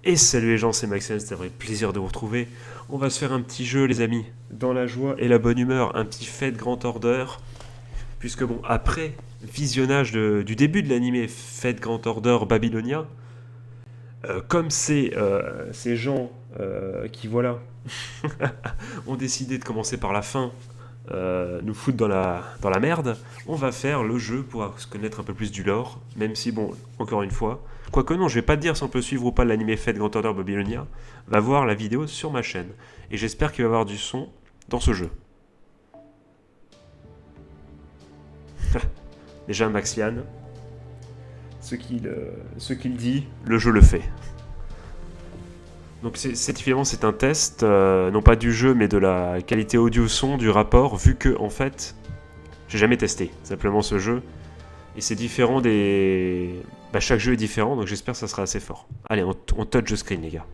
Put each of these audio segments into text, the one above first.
Et salut les gens, c'est Maxence, c'est un vrai plaisir de vous retrouver. On va se faire un petit jeu les amis, dans la joie et la bonne humeur, un petit Fate Grand Order. Puisque bon, après visionnage du début de l'animé Fate Grand Order Babylonia, comme ces gens qui voilà, ont décidé de commencer par la fin, nous foutre dans la merde, on va faire le jeu pour se connaître un peu plus du lore, même si, bon, encore une fois, quoique non, je vais pas te dire si on peut suivre ou pas l'anime Fate Grand Order Babylonia, va voir la vidéo sur ma chaîne. Et j'espère qu'il va y avoir du son dans ce jeu. Déjà, Maxian, ce qu'il dit, le jeu le fait. Donc finalement c'est un test, non pas du jeu mais de la qualité audio-son du rapport, vu que en fait j'ai jamais testé simplement ce jeu et c'est différent des... Bah, chaque jeu est différent donc j'espère que ça sera assez fort. Allez on touch the screen les gars.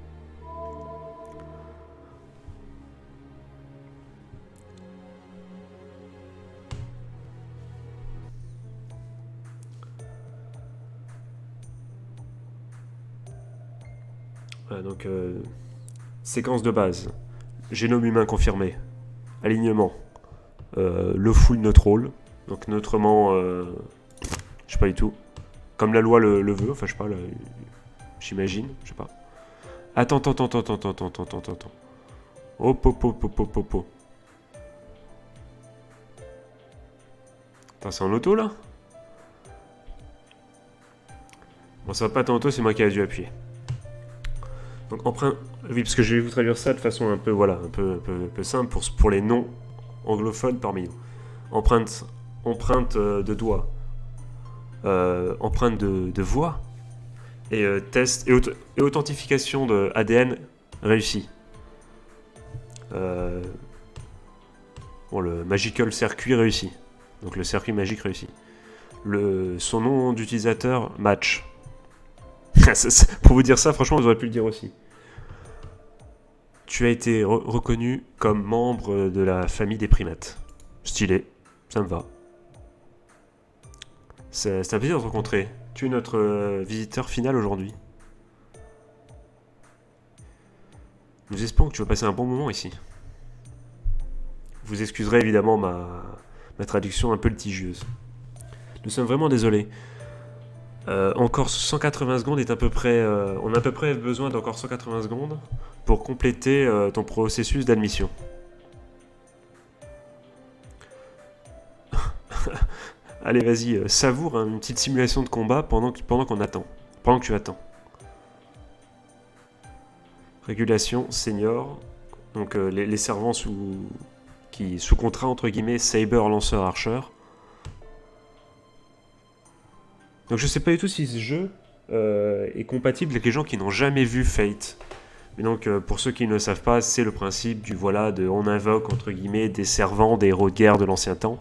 Voilà, donc séquence de base, génome humain confirmé, alignement, le full neutral, donc neutrement, je sais pas du tout, comme la loi le veut, enfin je sais pas, j'imagine, je sais pas. Attends. Hop. Attends, c'est en auto là? Bon, ça va pas être en auto, c'est moi qui ai dû appuyer. Donc, oui, parce que je vais vous traduire ça de façon un peu, voilà, un peu simple pour les non anglophones parmi nous. Empreinte de doigt, empreinte de voix, et test et authentification de ADN réussi. Bon, le magical circuit réussi. Donc le circuit magique réussi. Son nom d'utilisateur match. Pour vous dire ça, franchement, vous auriez pu le dire aussi. Tu as été reconnu comme membre de la famille des primates. Stylé, ça me va. C'est un plaisir de te rencontrer. Tu es notre visiteur final aujourd'hui. Nous espérons que tu vas passer un bon moment ici. Vous excuserez évidemment ma traduction un peu litigieuse. Nous sommes vraiment désolés. Encore 180 secondes est à peu près... on a à peu près besoin d'encore 180 secondes pour compléter ton processus d'admission. Allez, vas-y, savoure une petite simulation de combat pendant qu'on attend. Pendant que tu attends. Régulation, senior. Donc les servants sous contrat, entre guillemets, saber, lanceur, archer. Donc je sais pas du tout si ce jeu est compatible avec les gens qui n'ont jamais vu Fate. Mais donc pour ceux qui ne le savent pas, c'est le principe du voilà, on invoque entre guillemets des servants, des héros de guerre de l'ancien temps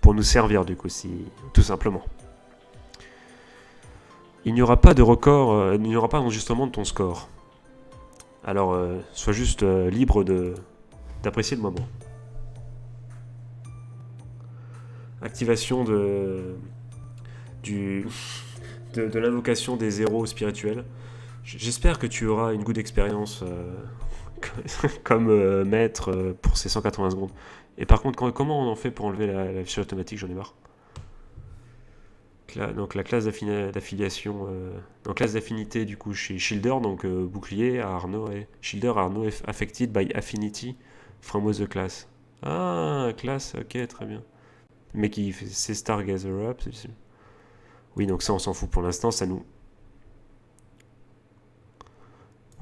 pour nous servir du coup, tout simplement. Il n'y aura pas de record, il n'y aura pas d'enregistrement de ton score. Alors sois juste libre d'apprécier le moment. Activation de l'invocation des héros spirituels. J'espère que tu auras une good expérience comme maître pour ces 180 secondes. Et par contre, comment on en fait pour enlever la fichier automatique? J'en ai marre. Donc la classe d'affiliation, classe d'affinité du coup chez Shielder, donc bouclier à Arnaud et Shielder Arnaud affected by affinity from the class. Ah, classe, ok, très bien. Mais qui fait c'est Stargazer Up. Oui, donc ça on s'en fout pour l'instant, ça nous.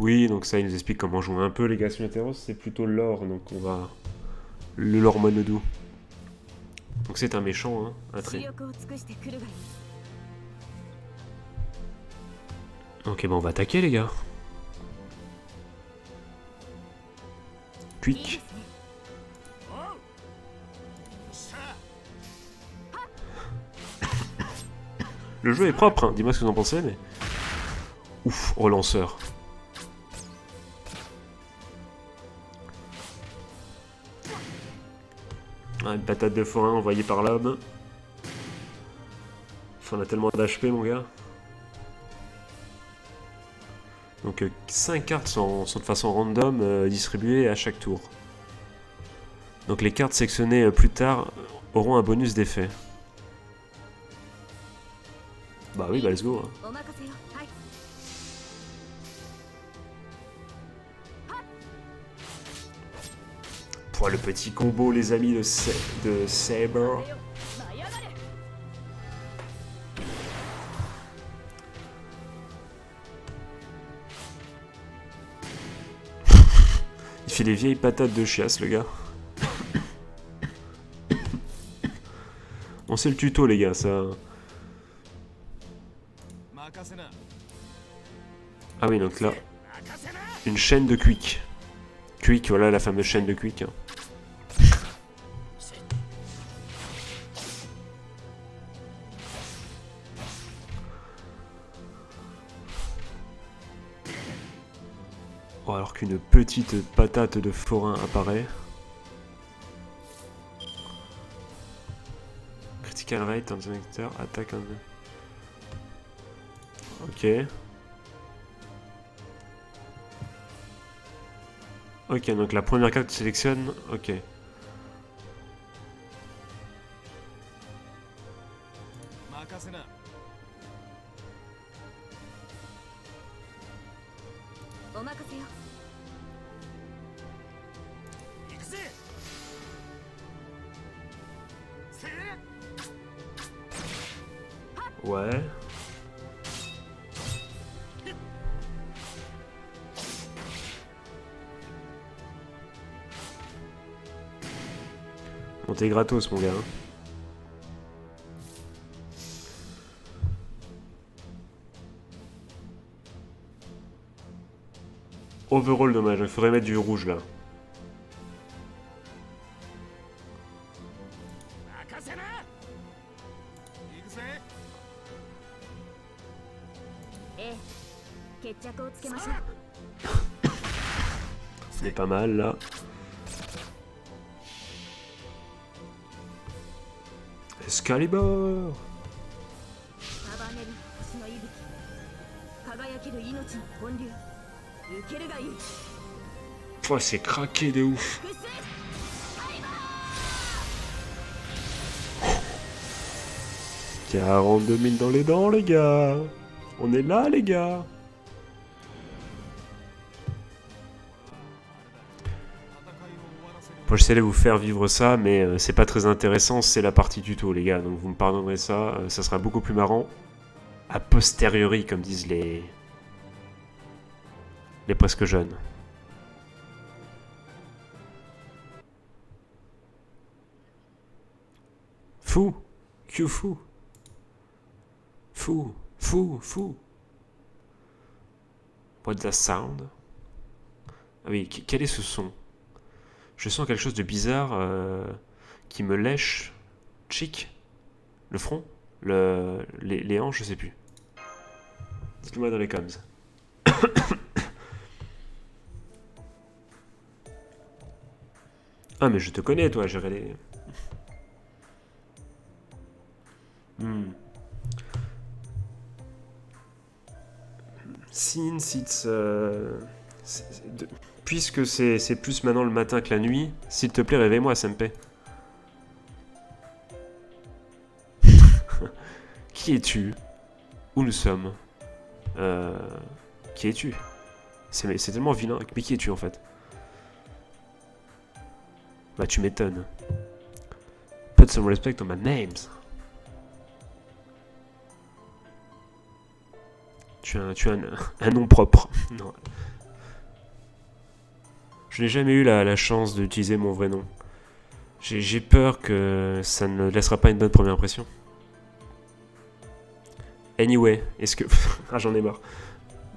Oui, donc ça il nous explique comment jouer un peu les gars sur Terros, c'est plutôt l'or, donc on va. Le lore monodou. Donc c'est un méchant, hein, un trait. Ok, bon, on va attaquer, les gars. Quick. Le jeu est propre, hein. Dis-moi ce que vous en pensez, mais... Ouf, relanceur. Ah, une patate de forain envoyée par l'homme. On a tellement d'HP, mon gars. Donc 5 cartes sont de façon random distribuées à chaque tour. Donc les cartes sélectionnées plus tard auront un bonus d'effet. Bah oui, bah let's go. Hein. Pour le petit combo, les amis de Saber. Il fait les vieilles patates de chiasse, le gars. On sait le tuto, les gars, ça. Ah oui, donc là, une chaîne de Quick. Quick, voilà la fameuse chaîne de Quick. Hein. Oh, alors qu'une petite patate de forain apparaît. Critical rate, un connecteur, attaque un... Ok. Ok, donc la première carte que tu sélectionnes, ok. Ouais. Bon, t'es gratos, mon gars. Hein. Overall, dommage. Il faudrait mettre du rouge, là. C'est pas mal, là. Excalibur! Oh, c'est craqué de ouf! 42 000 dans les dents, les gars! On est là, les gars! Bon, j'essaie de vous faire vivre ça, mais c'est pas très intéressant, c'est la partie tuto, les gars. Donc vous me pardonnerez ça, ça sera beaucoup plus marrant. A posteriori, comme disent les presque jeunes. Fou! Que fou! Fou! Fou! Fou! What the sound? Ah oui, quel est ce son? Je sens quelque chose de bizarre qui me lèche. Chic? Le front? Les hanches, je sais plus. Dites-le-moi dans les coms. Ah, mais je te connais, toi, j'ai regardé. Since it's... puisque c'est plus maintenant le matin que la nuit, s'il te plaît, réveille-moi, SMP. Qui es-tu? Où nous sommes? Qui es-tu? C'est tellement vilain. Mais qui es-tu en fait? Bah tu m'étonnes. Put some respect on my names. Tu as un nom propre. Non. Je n'ai jamais eu la chance d'utiliser mon vrai nom. J'ai peur que ça ne laissera pas une bonne première impression. Anyway, est-ce que... ah, j'en ai marre.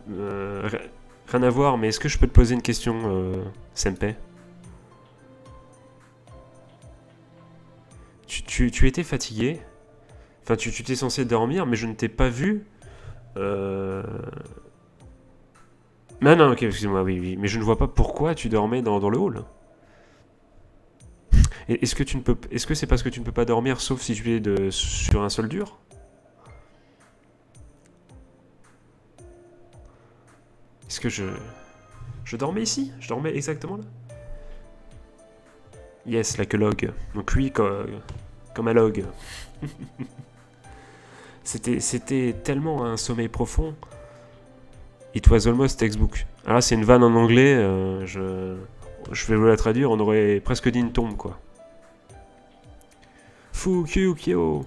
Rien à voir, mais est-ce que je peux te poser une question, Senpai? Tu étais fatigué? Enfin, tu t'es censé dormir, mais je ne t'ai pas vu. Non, ok, excuse-moi, oui. Mais je ne vois pas pourquoi tu dormais dans le hall. Est-ce que c'est parce que tu ne peux pas dormir, sauf si tu es sur un sol dur? Est-ce que je dormais ici? Je dormais exactement là? Yes, like a log. Donc oui, comme un log. C'était tellement un sommeil profond. It was almost textbook. Alors là, c'est une vanne en anglais. Je vais vous la traduire. On aurait presque dit une tombe, quoi. Fukyo.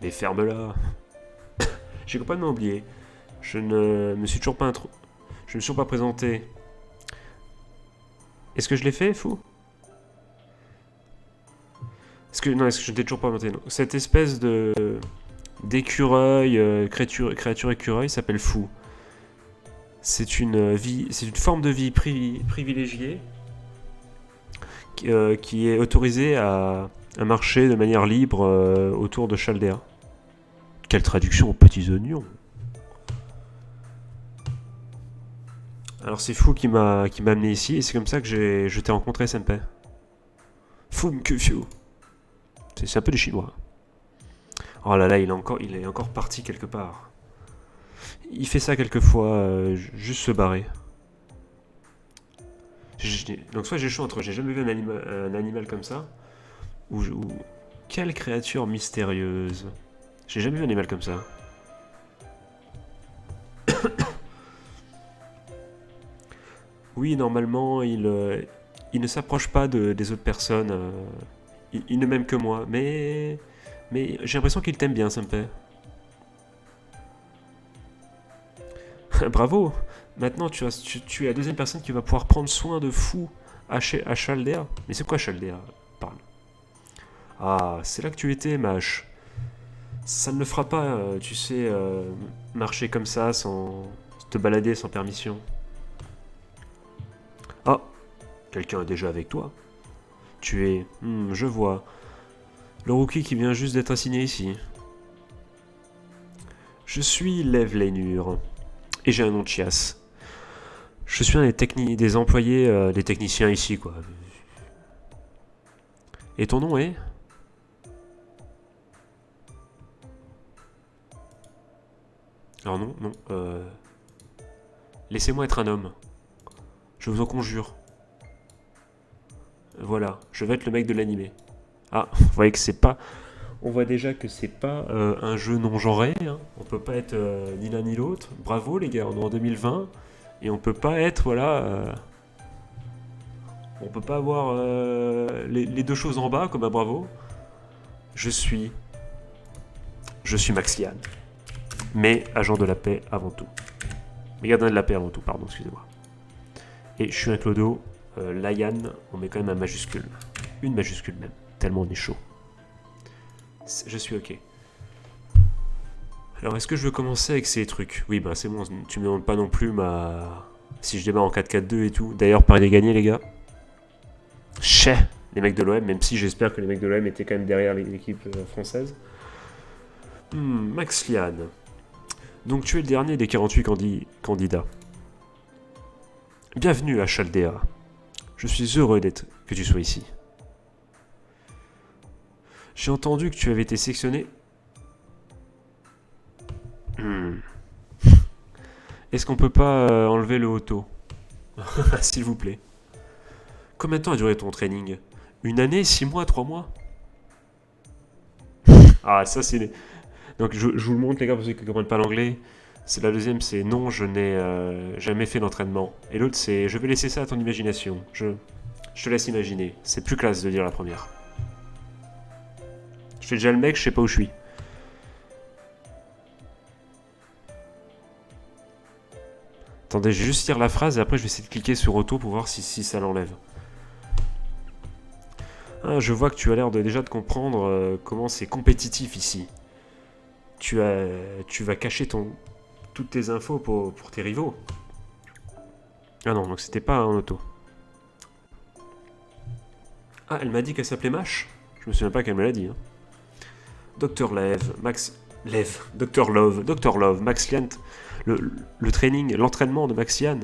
Mais ferme-la. J'ai complètement oublié. Je ne me suis toujours pas Je me suis toujours pas présenté. Est-ce que je l'ai fait, fou? Est-ce que je ne t'ai toujours pas présenté? Cette espèce d'écureuil, créature écureuil s'appelle fou. C'est une forme de vie privilégiée qui est autorisée à marcher de manière libre autour de Chaldea. Quelle traduction aux petits oignons! Alors c'est Fou qui m'a amené ici et c'est comme ça que je t'ai rencontré, Senpai. Fou Mkufyu. C'est un peu du chinois. Oh là là, il est encore parti quelque part. Il fait ça quelquefois, juste se barrer. Donc soit j'ai le choix entre j'ai jamais vu un animal comme ça, ou quelle créature mystérieuse. J'ai jamais vu un animal comme ça. Oui, normalement, il ne s'approche pas des autres personnes. Il ne m'aime que moi, mais j'ai l'impression qu'il t'aime bien, Senpai. Bravo. Maintenant, tu es la deuxième personne qui va pouvoir prendre soin de Fou à Chaldea. Mais c'est quoi Chaldea? Parle. Ah, c'est là que tu étais, Mâche. Ça ne le fera pas, tu sais, marcher comme ça, sans te balader sans permission. Ah, quelqu'un est déjà avec toi. Tu es... je vois. Le rookie qui vient juste d'être assigné ici. Je suis Lev Lainur. Et j'ai un nom de chiasse. Je suis un des employés, des techniciens ici, quoi. Et ton nom est? Alors non. Laissez-moi être un homme. Je vous en conjure. Voilà, je vais être le mec de l'animé. Ah, vous voyez que c'est pas... On voit déjà que c'est pas un jeu non genré. Hein. On peut pas être ni l'un ni l'autre. Bravo les gars, on est en 2020. Et on peut pas être, voilà... on peut pas avoir les deux choses en bas comme un bravo. Je suis Maxian. Mais agent de la paix avant tout. Mais gardien de la paix avant tout, pardon, excusez-moi. Et je suis un clodo. Layan, on met quand même un majuscule. Une majuscule même. Tellement on est chaud. Je suis ok. Alors, est-ce que je veux commencer avec ces trucs? Oui, bah c'est bon, tu me demandes pas non plus si je démarre en 4-4-2 et tout. D'ailleurs, Paris est gagné, les gars. Chais, les mecs de l'OM, même si j'espère que les mecs de l'OM étaient quand même derrière l'équipe française. Max Lian. Donc, tu es le dernier des 48 candidats. Bienvenue à Chaldea. Je suis heureux que tu sois ici. J'ai entendu que tu avais été sélectionné. Est-ce qu'on peut pas enlever le auto? S'il vous plaît. Combien de temps a duré ton training? 1 année, 6 mois, 3 mois? Ah, ça c'est... Donc je vous le montre les gars pour ceux qui ne comprennent pas l'anglais. C'est la deuxième, c'est non, je n'ai jamais fait d'entraînement. Et l'autre c'est je vais laisser ça à ton imagination. Je te laisse imaginer. C'est plus classe de dire la première. Je fais déjà le mec, je sais pas où je suis. Attendez, je vais juste lire la phrase et après je vais essayer de cliquer sur auto pour voir si ça l'enlève. Ah, je vois que tu as l'air déjà de comprendre comment c'est compétitif ici. Tu vas cacher toutes tes infos pour tes rivaux. Ah non, donc c'était pas en auto. Ah, elle m'a dit qu'elle s'appelait Mash. Je me souviens pas qu'elle me l'a dit. Hein. Dr. Dr. Love, Max Lian, le training, l'entraînement de Max Lian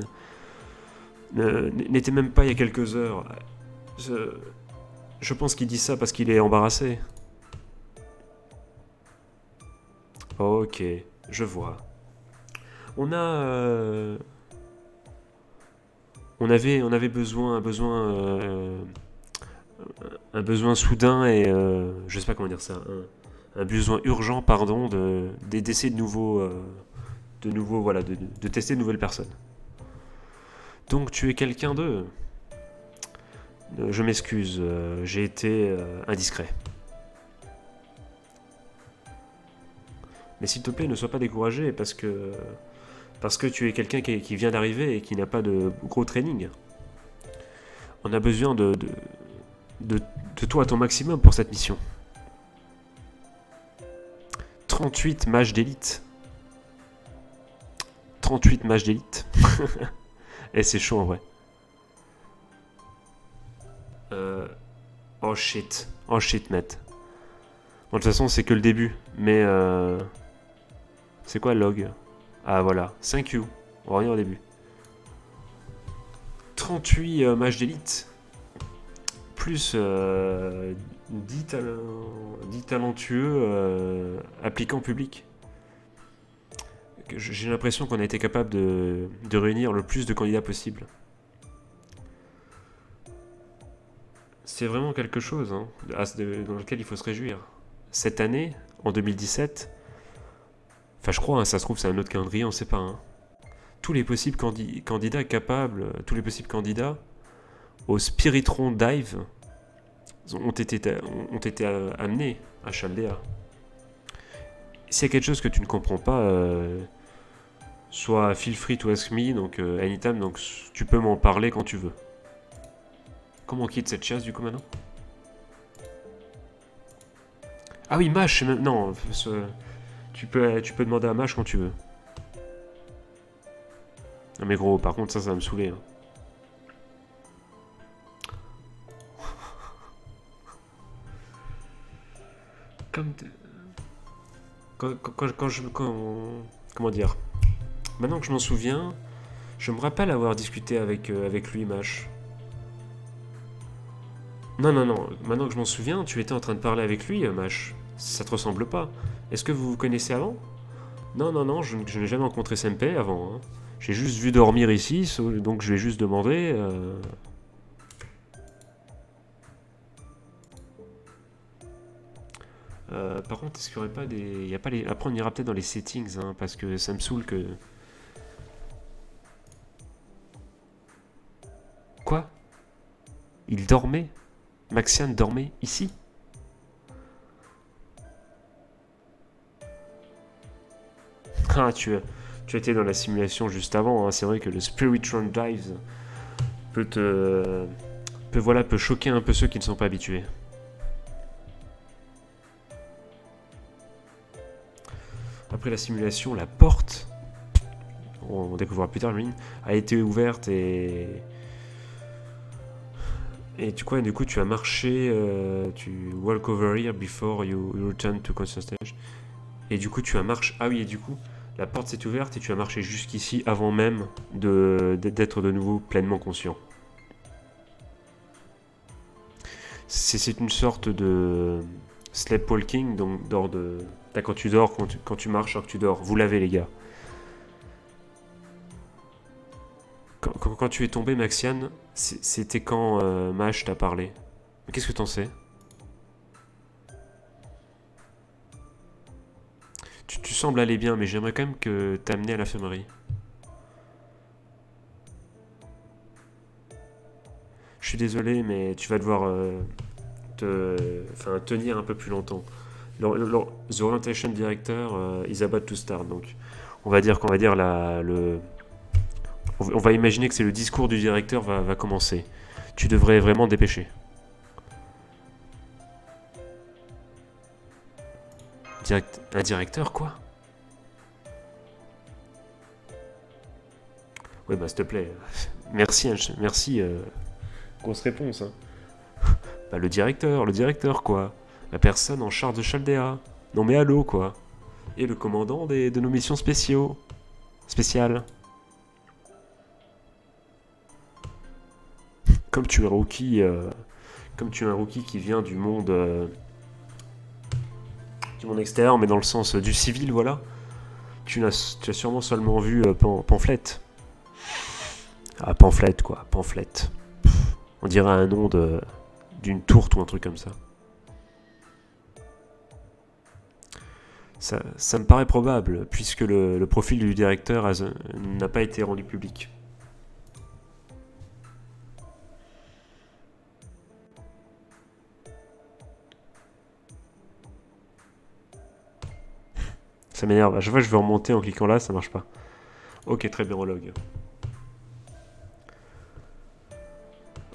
n'était même pas il y a quelques heures. Je pense qu'il dit ça parce qu'il est embarrassé. Ok, je vois. On a On avait un besoin soudain et je sais pas comment dire ça, un besoin urgent, pardon, d'essayer de nouveau, voilà, de tester de nouvelles personnes. Donc tu es quelqu'un de... Je m'excuse, j'ai été indiscret. Mais s'il te plaît, ne sois pas découragé parce que tu es quelqu'un qui vient d'arriver et qui n'a pas de gros training. On a besoin de toi à ton maximum pour cette mission. 38 mages d'élite. 38 mages d'élite. Et c'est chaud en vrai. Oh shit. Oh shit, mate. Bon, de toute façon, c'est que le début. Mais c'est quoi log? Ah voilà, 5Q. On va revenir au début. 38 mages d'élite. Plus 10 talentueux appliquants publics. J'ai l'impression qu'on a été capable de réunir le plus de candidats possible. C'est vraiment quelque chose hein, dans lequel il faut se réjouir. Cette année, en 2017, enfin je crois, hein, ça se trouve c'est un autre calendrier, on sait pas. Hein, tous les possibles candidats capables, tous les possibles candidats au Spiritron Dive ont été amenés à Chaldea. S'il y a quelque chose que tu ne comprends pas, soit feel free to ask me, donc anytime, donc tu peux m'en parler quand tu veux. Comment on quitte cette chasse du coup maintenant? Ah oui, Mash, non, tu peux demander à Mash quand tu veux. Non mais gros, par contre ça va me saouler. Hein. Comme... Comment dire? Maintenant que je m'en souviens, je me rappelle avoir discuté avec lui, Mash. Non, non, non, maintenant que je m'en souviens, tu étais en train de parler avec lui, Mash. Ça te ressemble pas. Est-ce que vous vous connaissez avant? Non, non, non, je n'ai jamais rencontré Senpei avant. Hein. J'ai juste vu dormir ici, donc je lui ai juste demandé... par contre, est-ce qu'il n'y aurait pas des... Y a pas les... Après, on ira peut-être dans les settings, hein, parce que ça me saoule que... Quoi? Il dormait? Maxiane dormait ici? Ah, tu étais dans la simulation juste avant, hein. C'est vrai que le Spiritron Dives peut choquer un peu ceux qui ne sont pas habitués. Après la simulation, la porte, on découvrira plus tard, a été ouverte et du coup, tu as marché, tu walk over here before you return to conscious stage. Et du coup, tu as marché. Ah oui, et du coup, la porte s'est ouverte et tu as marché jusqu'ici avant même d'être de nouveau pleinement conscient. C'est une sorte de sleepwalking, donc quand tu dors, quand tu marches, alors que tu dors. Vous l'avez, les gars. Quand tu es tombé, Maxiane, c'était quand Mash t'a parlé. Mais qu'est-ce que t'en sais? Tu sembles aller bien, mais j'aimerais quand même que t'amener à l'infirmerie. Je suis désolé, mais tu vas devoir tenir un peu plus longtemps. The Orientation Director is about to start. Donc, on va dire on va imaginer que c'est le discours du directeur va commencer. Tu devrais vraiment te dépêcher. Un directeur, quoi? Ouais, bah s'il te plaît. Merci, merci. Grosse réponse, hein. Bah le directeur, quoi. La personne en charge de Chaldea. Non mais allô, quoi. Et le commandant de nos missions spéciales. Comme tu es un rookie qui vient du monde extérieur, mais dans le sens du civil, voilà. Tu as sûrement seulement vu Pamphlet. Ah, pamphlet, quoi. Pamphlet. On dirait un nom d'une tourte ou un truc comme ça. Ça me paraît probable, puisque le profil du directeur n'a pas été rendu public. Ça m'énerve. À chaque fois que je veux remonter en cliquant là, ça marche pas. Ok, très bien, on log.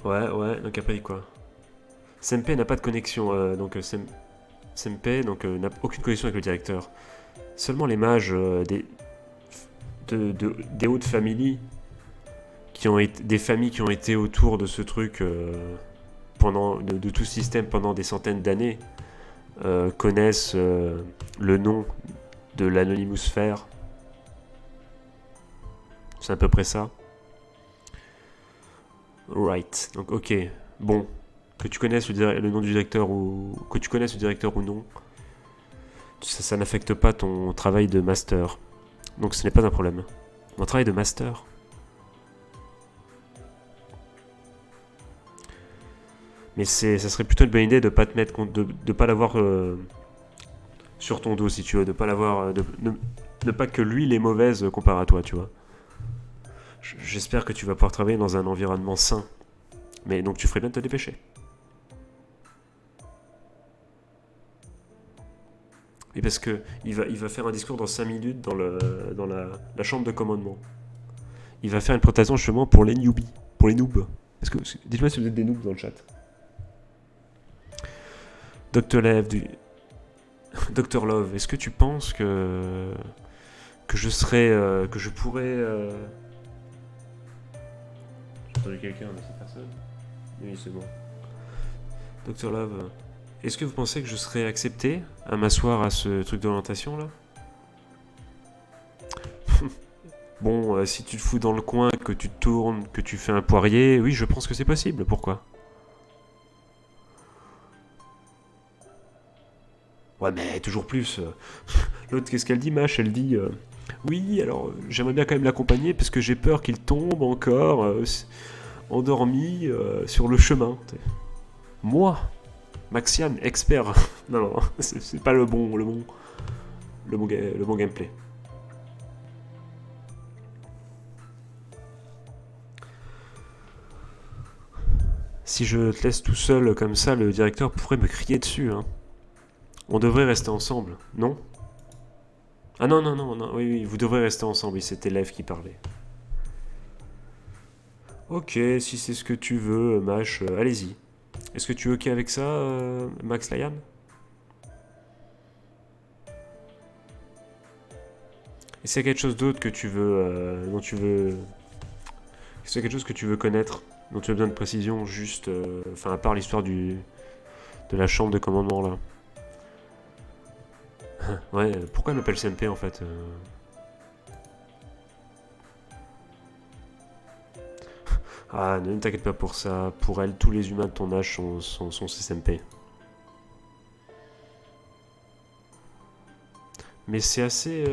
Ouais, donc après quoi? Senpei n'a pas de connexion, Senpei n'a aucune connexion avec le directeur. Seulement les mages des hautes familles des familles qui ont été autour de ce truc de tout ce système pendant des centaines d'années connaissent le nom de l'Anonymous Sphere. C'est à peu près ça. Right. Donc ok. Bon. Que tu connaisses le nom du directeur ou que tu connaisses le directeur ou non, ça n'affecte pas ton travail de master. Donc ce n'est pas un problème. Mon travail de master. Mais ça serait plutôt une bonne idée de pas te mettre de pas l'avoir sur ton dos si tu veux, de pas l'avoir ne pas que l'huile est mauvaise comparé à toi, tu vois. J'espère que tu vas pouvoir travailler dans un environnement sain. Mais donc tu ferais bien de te dépêcher. Et parce que il va faire un discours dans 5 minutes dans la chambre de commandement. Il va faire une présentation justement pour les newbies, pour les noobs. Dites-moi si vous êtes des noobs dans le chat. Dr. Love, est-ce que tu penses que je pourrais j'ai entendu quelqu'un, mais c'est personne. Oui, c'est bon. Dr. Love, est-ce que vous pensez que je serais accepté à m'asseoir à ce truc d'orientation là? Bon, si tu te fous dans le coin, que tu tournes, que tu fais un poirier, oui, je pense que c'est possible. Pourquoi? Ouais, mais toujours plus. L'autre, qu'est-ce qu'elle dit, Mâche? Elle dit oui, alors j'aimerais bien quand même l'accompagner parce que j'ai peur qu'il tombe encore endormi sur le chemin. Moi, Maxian, expert. Non, c'est pas le bon gameplay. Si je te laisse tout seul comme ça, le directeur pourrait me crier dessus. Hein. On devrait rester ensemble, non? Ah non, oui, vous devrez rester ensemble, c'était l'élève qui parlait. Ok, si c'est ce que tu veux, Mash, allez-y. Est-ce que tu es ok avec ça, Max Lyan? Est-ce qu'il y a quelque chose d'autre que tu veux, Est-ce qu'il y a quelque chose que tu veux connaître, dont tu as besoin de précision, juste, à part l'histoire de la chambre de commandement là. Ouais, pourquoi elle m'appelle CMP en fait Ah, ne t'inquiète pas pour ça. Pour elle, tous les humains de ton âge sont CMP. Mais c'est assez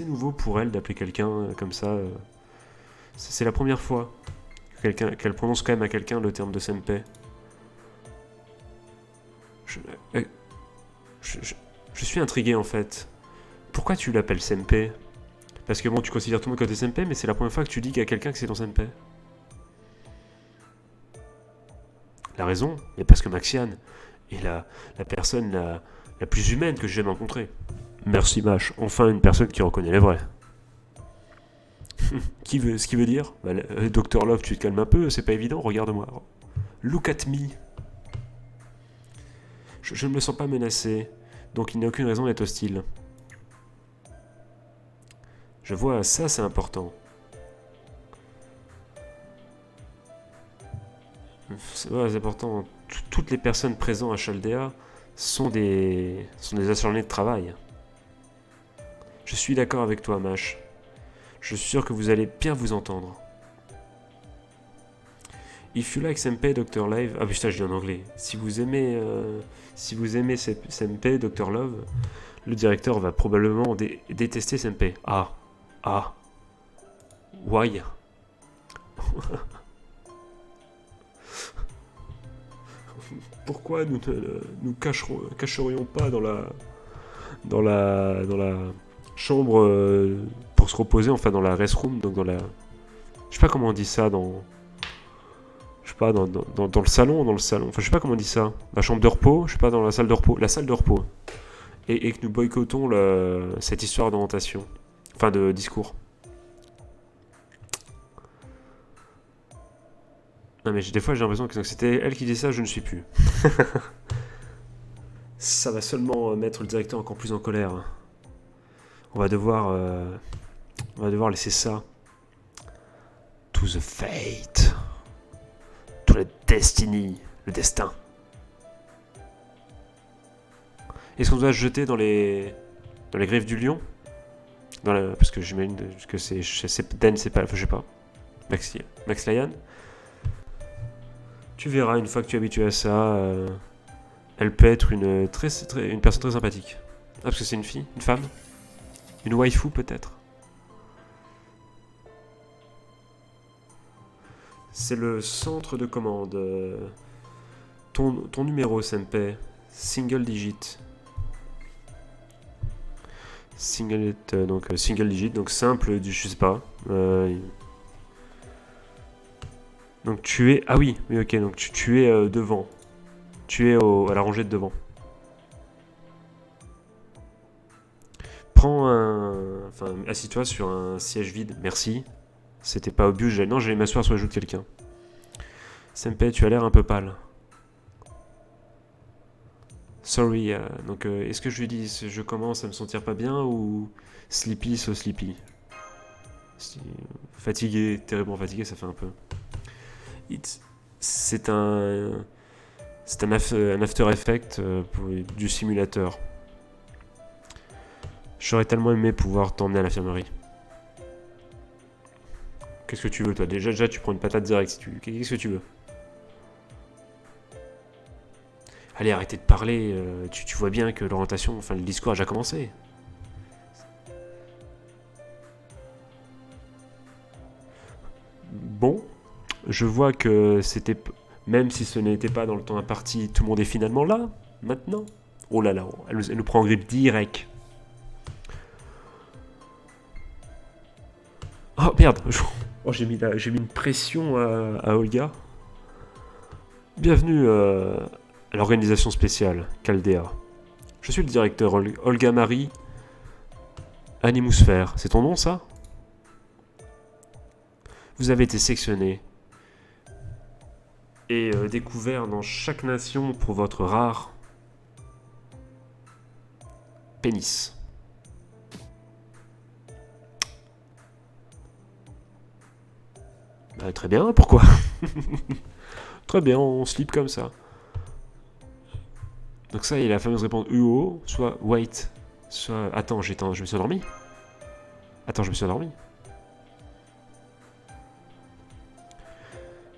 nouveau pour elle d'appeler quelqu'un comme ça. C'est la première fois qu'elle prononce quand même à quelqu'un le terme de CMP. Je suis intrigué en fait. Pourquoi tu l'appelles CMP? Parce que bon, tu considères tout le monde comme des CMP, mais c'est la première fois que tu dis à quelqu'un que c'est ton CMP. La raison est parce que Maxian est la personne la plus humaine que j'ai jamais rencontrée. Merci Mash, enfin une personne qui reconnaît les vrais. Ce qui veut dire Dr. Love, tu te calmes un peu, c'est pas évident, regarde-moi. Look at me. Je ne me sens pas menacé, donc il n'y a aucune raison d'être hostile. Je vois, ça c'est important. C'est important. Toutes les personnes présentes à Chaldea sont des acharnés de travail. Je suis d'accord avec toi, Mash. Je suis sûr que vous allez bien vous entendre. If you like Senpei, Dr. Live... Ah putain, je dis en anglais. Si vous aimez Senpei, Dr. Love, le directeur va probablement détester Senpei. Ah. Why? Pourquoi nous ne nous cacherions pas dans la chambre pour se reposer, enfin dans la restroom, donc dans la... Je sais pas comment on dit ça, je sais pas, dans le salon, enfin je sais pas comment on dit ça, la chambre de repos, je sais pas, dans la salle de repos, et que nous boycottons cette histoire d'orientation, enfin de discours. Non mais des fois j'ai l'impression que c'était elle qui dit ça, je ne suis plus. Ça va seulement mettre le directeur encore plus en colère. On va devoir laisser ça to the fate, to the destiny, le destin. Est-ce qu'on doit se jeter dans les griffes du lion, parce que j'imagine que c'est Dan, c'est pas, enfin, je sais pas, Max Lyon. Tu verras une fois que tu es habitué à ça. Elle peut être une personne très sympathique. Ah, parce que c'est une fille, une femme, une waifu peut-être. C'est le centre de commande. Ton numéro, Senpai. Single digit. Single digit, donc simple, je sais pas. Donc tu es... Ah oui, ok, donc tu es devant. Tu es à la rangée de devant. Enfin, assis-toi sur un siège vide, merci. C'était pas obvious, non, j'allais m'asseoir sur le joue de quelqu'un. Senpai, tu as l'air un peu pâle. Sorry, donc est-ce que je lui dis je commence à me sentir pas bien ou sleepy, so sleepy? Fatigué, terriblement fatigué, ça fait un peu. C'est un After Effect du simulateur. J'aurais tellement aimé pouvoir t'emmener à l'infirmerie. Qu'est-ce que tu veux, toi? Déjà, tu prends une patate direct si tu... Qu'est-ce que tu veux? Allez, arrêtez de parler. Tu vois bien que l'orientation, enfin, le discours a déjà commencé. Bon, je vois que c'était... Même si ce n'était pas dans le temps imparti, tout le monde est finalement là, maintenant. Oh là là, elle nous prend en grippe direct. Oh merde. Oh, j'ai mis une pression à Olga. Bienvenue à l'organisation spéciale, Caldea. Je suis le directeur Olga Marie Animusphère. C'est ton nom, ça? Vous avez été sélectionné et découvert dans chaque nation pour votre rare pénis. Très bien, pourquoi? Très bien, on slip comme ça. Donc ça, il y a la fameuse réponse UO, soit wait, soit... Attends, je me suis endormi.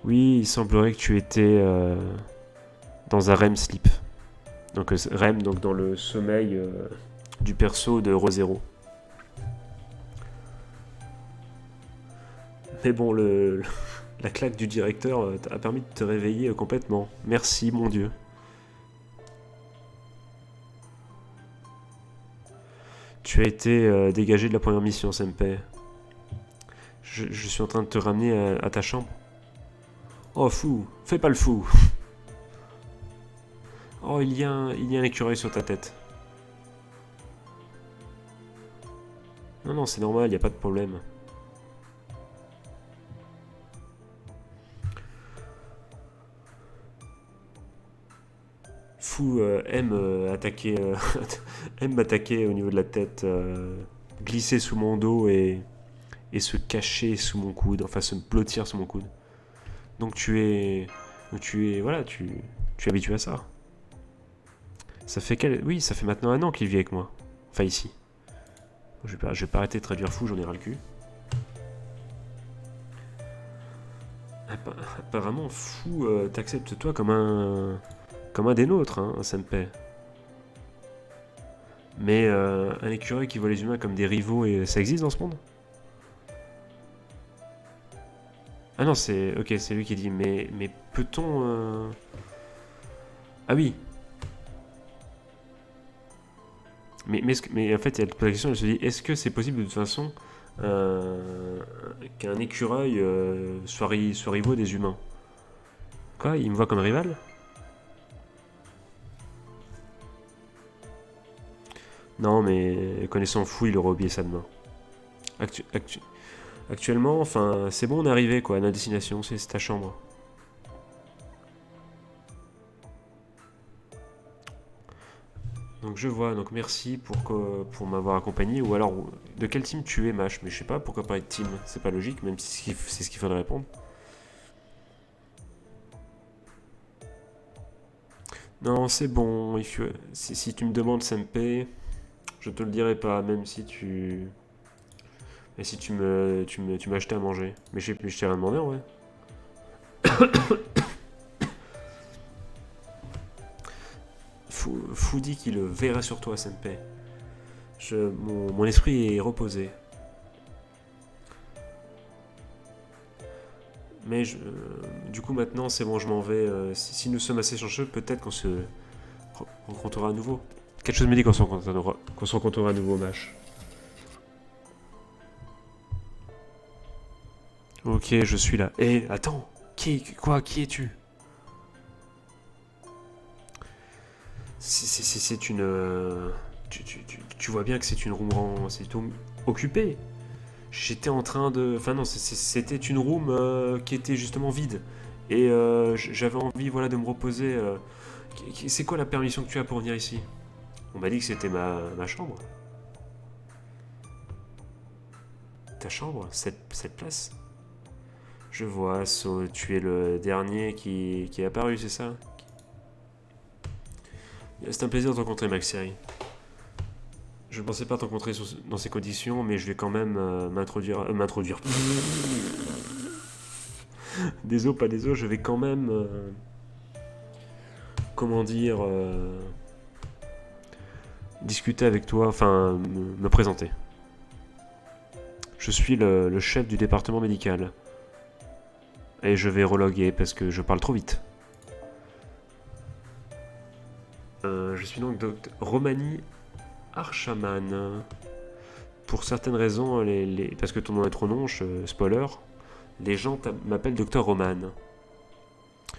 Oui, il semblerait que tu étais dans un REM sleep. Donc REM, donc dans le sommeil du perso de ReZero. Mais bon, la claque du directeur a permis de te réveiller complètement. Merci, mon Dieu. Tu as été dégagé de la première mission, Senpai. Je suis en train de te ramener à ta chambre. Oh, fou, fais pas le fou. Oh, il y a un écureuil sur ta tête. Non, c'est normal, il n'y a pas de problème. Fou aime attaquer, aime m'attaquer au niveau de la tête, glisser sous mon dos et se cacher sous mon coude, enfin se blottir sous mon coude. Donc tu es habitué à ça. Oui, ça fait maintenant 1 an qu'il vit avec moi. Enfin ici. Je vais pas arrêter de traduire fou, j'en ai ras le cul. Apparemment, fou t'acceptes toi comme un des nôtres, hein, Senpai. Mais un écureuil qui voit les humains comme des rivaux, et ça existe dans ce monde? Ah Ah non, c'est... Ok, c'est lui qui dit, mais peut-on... Ah oui. Mais en fait, elle pose la question, elle se dit, est-ce que c'est possible de toute façon qu'un écureuil soit rivaux des humains? Quoi, il me voit comme rival? Non, mais connaissant fou, il aurait oublié ça demain. Actu- actu- Actuellement, enfin, c'est bon, on est arrivé, quoi, à notre destination, c'est ta chambre. Donc je vois, donc merci pour m'avoir accompagné. Ou alors, de quel team tu es, Mash? Mais je sais pas, pourquoi parler de team? C'est pas logique, même si c'est ce qu'il faudrait répondre. Non, c'est bon, si tu me demandes SMP, je te le dirai pas, même si tu... Et si tu m'as acheté à manger. Mais je t'ai rien demandé en vrai. Fou dit qu'il le verrait sur toi, SMP. Mon esprit est reposé. Mais du coup maintenant c'est bon, je m'en vais. Si nous sommes assez chanceux, peut-être qu'on se rencontrera à nouveau. Quelque chose me dit qu'on se rencontrera à nouveau, Mash. Ok, je suis là. Eh, attends. Qui es-tu? C'est une... tu vois bien que c'est une room, c'est tout occupé. J'étais en train de... Enfin non, c'était une room qui était justement vide. Et j'avais envie voilà, de me reposer. C'est quoi la permission que tu as pour venir ici? On m'a dit que c'était ma chambre. Ta chambre? Cette place? Je vois, So, tu es le dernier qui est apparu, c'est ça? C'est un plaisir de te rencontrer, Maxeri. Je ne pensais pas te rencontrer dans ces conditions, mais je vais quand même m'introduire. Des os, pas des os, je vais quand même... comment dire... discuter avec toi, enfin, me présenter. Je suis le chef du département médical. Et je vais reloguer parce que je parle trop vite. Je suis donc Dr. Romani Archaman. Pour certaines raisons, parce que ton nom est trop long, spoiler, les gens m'appellent Docteur Roman.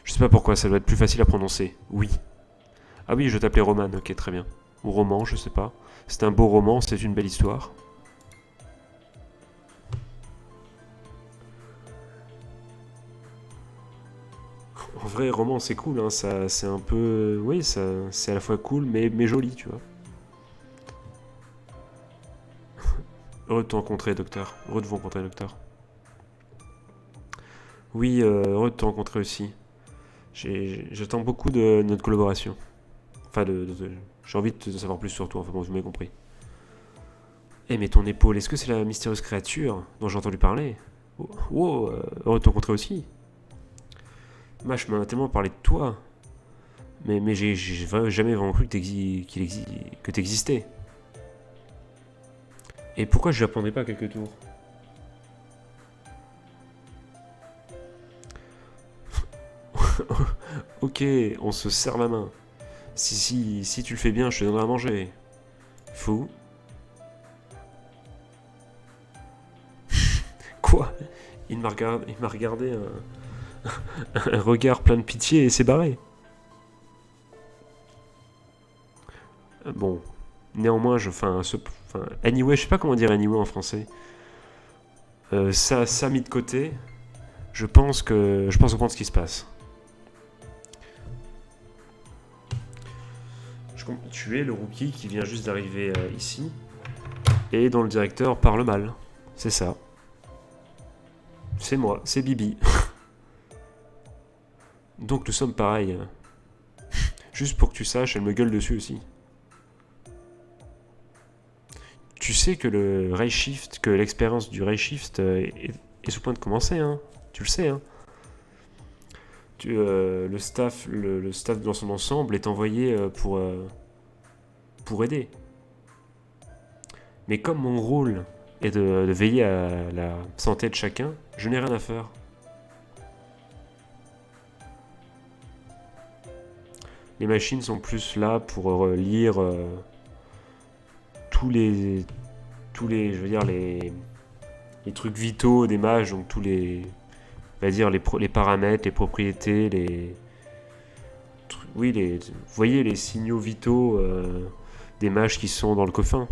Je sais pas pourquoi, ça doit être plus facile à prononcer. Oui. Ah oui, je t'appelais Roman, ok, très bien. Ou Roman, je sais pas. C'est un beau roman, c'est une belle histoire. En vrai, roman, c'est cool, hein, ça, c'est un peu... Oui, ça, c'est à la fois cool, mais joli, tu vois. Heureux de te rencontrer, docteur. Heureux de vous rencontrer, docteur. Oui, heureux de te rencontrer aussi. J'attends beaucoup de notre collaboration. Enfin, j'ai envie de savoir plus sur toi, enfin bon, vous m'avez compris. Eh, mais ton épaule, est-ce que c'est la mystérieuse créature dont j'ai entendu parler? Oh, heureux de te rencontrer aussi. Moi, je m'en ai tellement parlé de toi. Mais j'ai jamais vraiment cru que t'existais. Et pourquoi je n'attendais pas quelques tours? Ok, on se serre la main. Si tu le fais bien, je te donnerai à manger. Fou. Quoi? Il m'a regardé un regard plein de pitié et s'est barré. Bon, néanmoins, anyway, je sais pas comment dire anyway en français. Ça mis de côté, je pense comprendre ce qui se passe. Tu es le rookie qui vient juste d'arriver ici et dont le directeur parle mal. C'est ça. C'est moi, c'est Bibi. Donc nous sommes pareils. Juste pour que tu saches, elle me gueule dessus aussi. Tu sais que que l'expérience du Ray Shift est sous point de commencer, hein. Tu le sais, hein. Le staff dans son ensemble est envoyé pour aider. Mais comme mon rôle est de veiller à la santé de chacun, je n'ai rien à faire. Les machines sont plus là pour lire tous les, je veux dire, les trucs vitaux des mages, donc tous les, on va dire, les paramètres, les propriétés, oui, vous voyez les signaux vitaux des mages qui sont dans le coffin.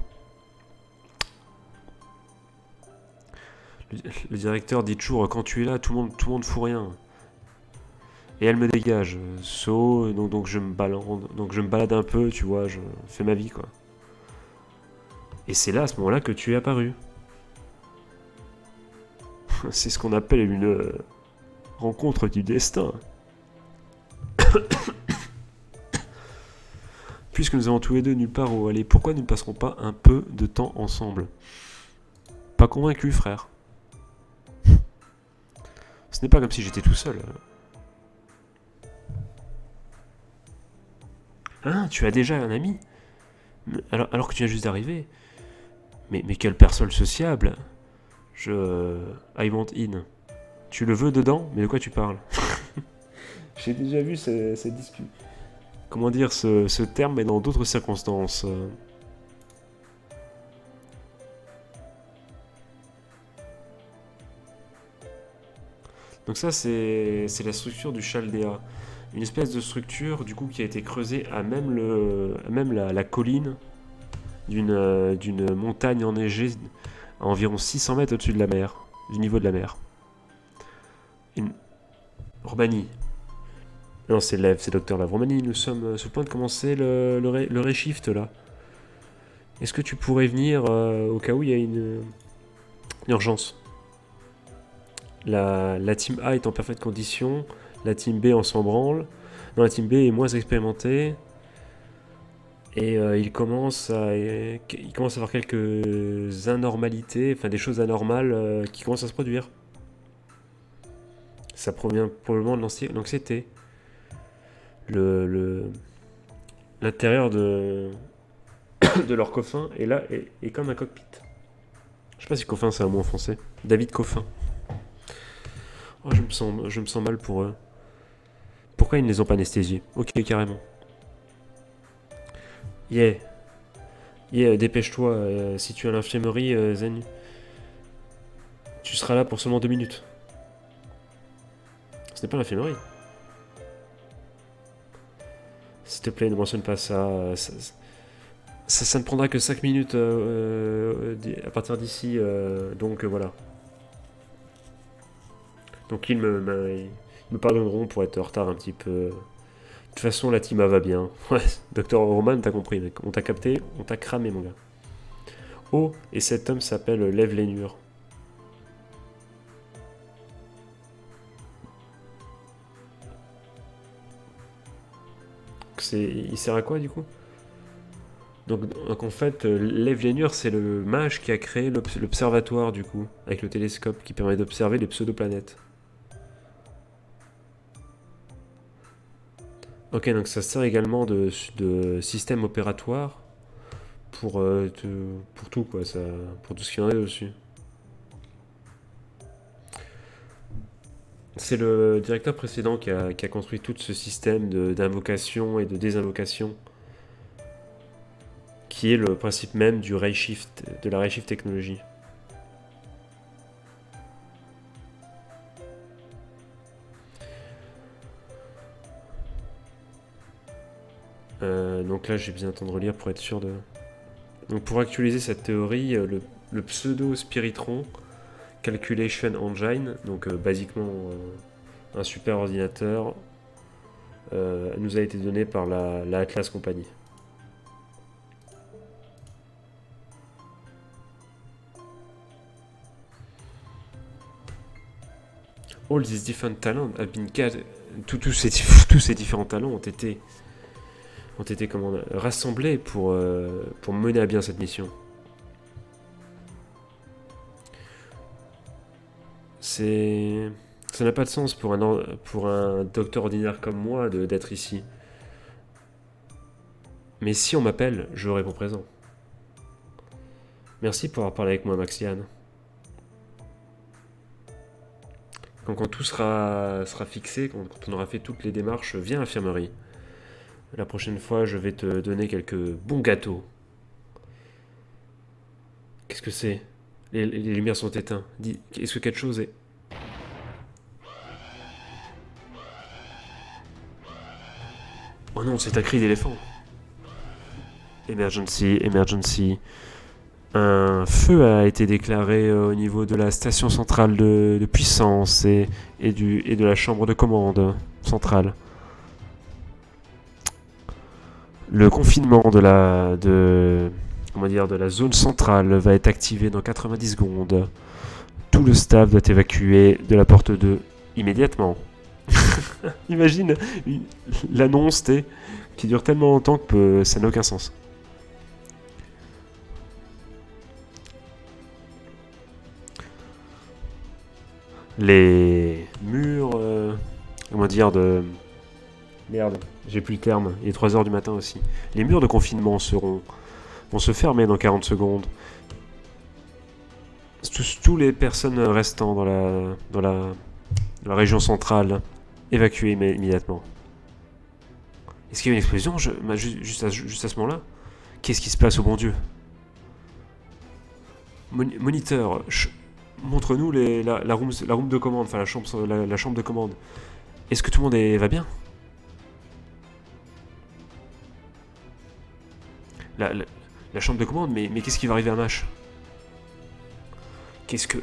Le directeur dit toujours, quand tu es là, tout le monde fout rien. Et elle me dégage. Donc je me balade un peu, tu vois, je fais ma vie, quoi. Et c'est là, à ce moment-là, que tu es apparu. C'est ce qu'on appelle une rencontre du destin. Puisque nous avons tous les deux nulle part où aller, pourquoi nous ne passerons pas un peu de temps ensemble? Pas convaincu, frère. Ce n'est pas comme si j'étais tout seul. Ah, tu as déjà un ami? Alors que tu viens juste d'arriver. Mais quelle personne sociable. I want in. Tu le veux dedans? Mais de quoi tu parles? J'ai déjà vu cette discussion. Comment dire ce terme, mais dans d'autres circonstances. Donc ça, c'est la structure du Chaldea. Une espèce de structure, du coup, qui a été creusée à même la colline d'une montagne enneigée à environ 600 mètres au-dessus de la mer, du niveau de la mer. Une... Romani. Non, c'est Lev, c'est Docteur Lev. Romani, nous sommes sur le point de commencer le reshift, là. Est-ce que tu pourrais venir au cas où il y a une urgence? La team A est en parfaite condition, la team B en s'en branle. Non, la team B est moins expérimentée. Et il commence à avoir quelques anormalités, enfin des choses anormales qui commencent à se produire. Ça provient probablement de l'anxiété. L'intérieur de leur coffin est là est comme un cockpit. Je sais pas si coffin c'est un mot en français. David Coffin. Oh, je me sens mal pour eux. Pourquoi ils ne les ont pas anesthésiés? Ok, carrément. Yeah. Yeah, dépêche-toi. Si tu es à l'infirmerie, Zen, tu seras là pour seulement 2 minutes. Ce n'est pas l'infirmerie. S'il te plaît, ne mentionne pas ça. Ça ne prendra que 5 minutes à partir d'ici. Donc voilà. Donc ils me pardonneront pour être en retard un petit peu. De toute façon, la team A va bien. Ouais, Docteur Roman, t'as compris, mec. On t'a capté, on t'a cramé, mon gars. Oh, et cet homme s'appelle Lev Lénure. Il sert à quoi, du coup? Donc en fait, Lev Lénure, c'est le mage qui a créé l'observatoire, du coup, avec le télescope qui permet d'observer les pseudo-planètes. Ok, donc ça sert également de système opératoire pour tout, quoi, pour tout ce qu'il y en a dessus. C'est le directeur précédent qui a construit tout ce système d'invocation et de désinvocation, qui est le principe même du Redshift, de la Redshift technologie. Donc là, j'ai besoin de temps de relire pour être sûr de... Donc pour actualiser cette théorie, le pseudo-spiritron Calculation Engine, donc basiquement un super ordinateur, nous a été donné par la Atlas Company. All these different talents have been gathered. Tous ces différents talents ont été rassemblés pour mener à bien cette mission. Ça n'a pas de sens pour un docteur ordinaire comme moi d'être ici. Mais si on m'appelle, je réponds présent. Merci pour avoir parlé avec moi, Maxiane. Quand tout sera fixé, quand on aura fait toutes les démarches, viens à l'infirmerie. La prochaine fois, je vais te donner quelques bons gâteaux. Qu'est-ce que c'est? Les lumières sont éteintes. Est-ce que quelque chose est... Oh non, c'est un cri d'éléphant. Emergency, emergency. Un feu a été déclaré au niveau de la station centrale de puissance et de la chambre de commande centrale. Le confinement de la zone centrale va être activé dans 90 secondes. Tout le staff doit évacuer de la porte 2 immédiatement. Imagine l'annonce qui dure tellement longtemps que ça n'a aucun sens. Les murs, de... Merde, j'ai plus le terme. Il est 3 heures du matin aussi. Les murs de confinement vont se fermer dans 40 secondes. Tous les personnes restant dans la région centrale évacuées immédiatement. Est-ce qu'il y a une explosion juste à ce moment-là? Qu'est-ce qui se passe au bon Dieu? Moniteur, montre-nous la room de commande, enfin la chambre de commande. Est-ce que tout le monde va bien? La chambre de commande, mais qu'est-ce qui va arriver à Mash? Qu'est-ce que...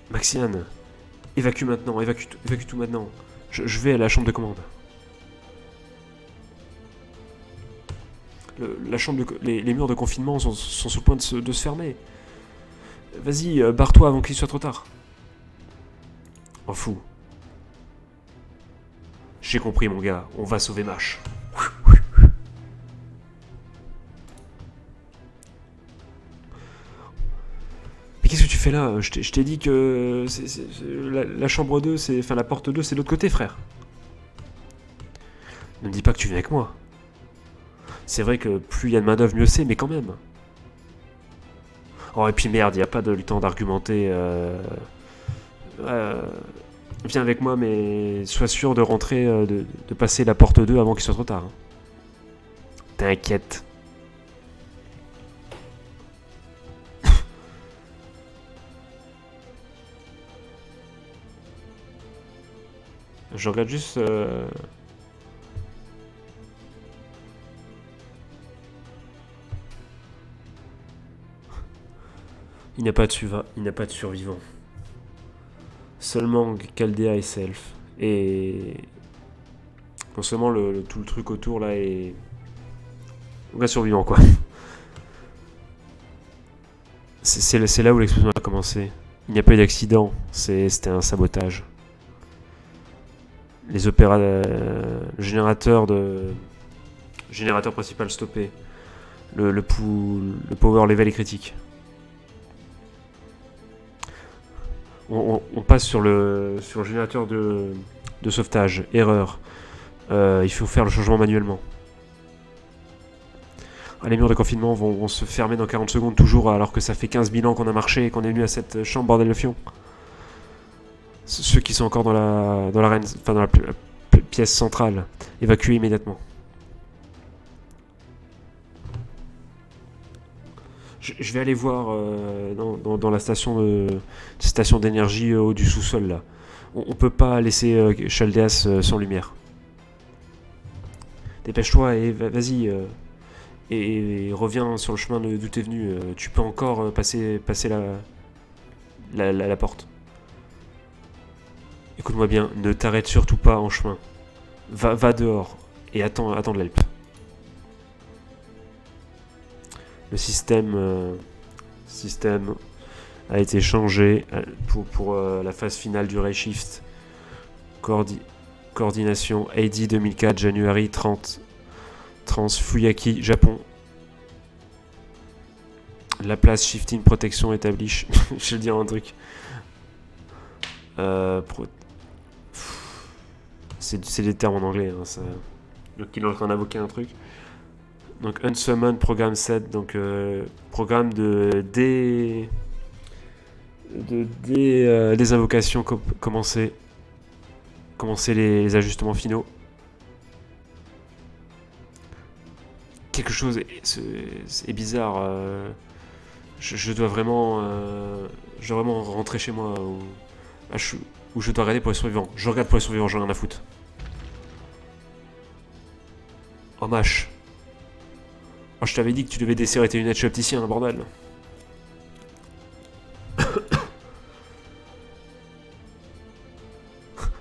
Maxiane, évacue maintenant, évacue tout maintenant. Je vais à la chambre de commande. Les murs de confinement sont sur le point de se fermer. Vas-y, barre-toi avant qu'il soit trop tard. Oh fou. J'ai compris mon gars, on va sauver Mash. Mais qu'est-ce que tu fais là? Je t'ai dit que la chambre 2, enfin la porte 2, c'est de l'autre côté, frère. Ne me dis pas que tu viens avec moi. C'est vrai que plus il y a de main-d'œuvre, mieux c'est, mais quand même. Oh, et puis merde, il n'y a pas de le temps d'argumenter. Viens avec moi, mais sois sûr de rentrer, de passer la porte 2 avant qu'il soit trop tard. Hein. T'inquiète. Je regarde juste... Il n'y a pas de survivant. Seulement Chaldea et Self. Et... Non seulement tout le truc autour là est... Aucun survivant quoi. C'est là où l'explosion a commencé. Il n'y a pas eu d'accident, c'était un sabotage. Le générateur principal stoppé. Le power level est critique. On passe sur le générateur de sauvetage. Erreur. Il faut faire le changement manuellement. Ah, les murs de confinement vont se fermer dans 40 secondes toujours, alors que ça fait 15 000 ans qu'on a marché et qu'on est venu à cette chambre, bordel de fion. Ceux qui sont encore dans la pièce centrale, évacués immédiatement. Je vais aller voir dans la station d'énergie au du sous-sol là. On peut pas laisser Chaldeas sans lumière. Dépêche-toi et vas-y et reviens sur le chemin d'où t'es venu. Tu peux encore passer la porte. Écoute-moi bien, ne t'arrête surtout pas en chemin. Va dehors et attends de l'help. Le système a été changé pour la phase finale du Ray Shift. Coordination AD 2004, January 30. Fuyaki, Japon. La place Shifting Protection établie. Je vais te dire un truc. C'est des termes en anglais. Hein, ça... Donc il est en train d'invoquer un truc. Donc Unsummon Programme 7. Donc programme de des invocations commencer. Commencer les ajustements finaux. Quelque chose est bizarre. Je dois vraiment. Je dois vraiment rentrer chez moi où je dois regarder pour les survivants. Je regarde pour les survivants, j'en ai rien à foutre. Oh, mâche. Oh, je t'avais dit que tu devais desserrer tes lunettes chez l'opticien, bordel.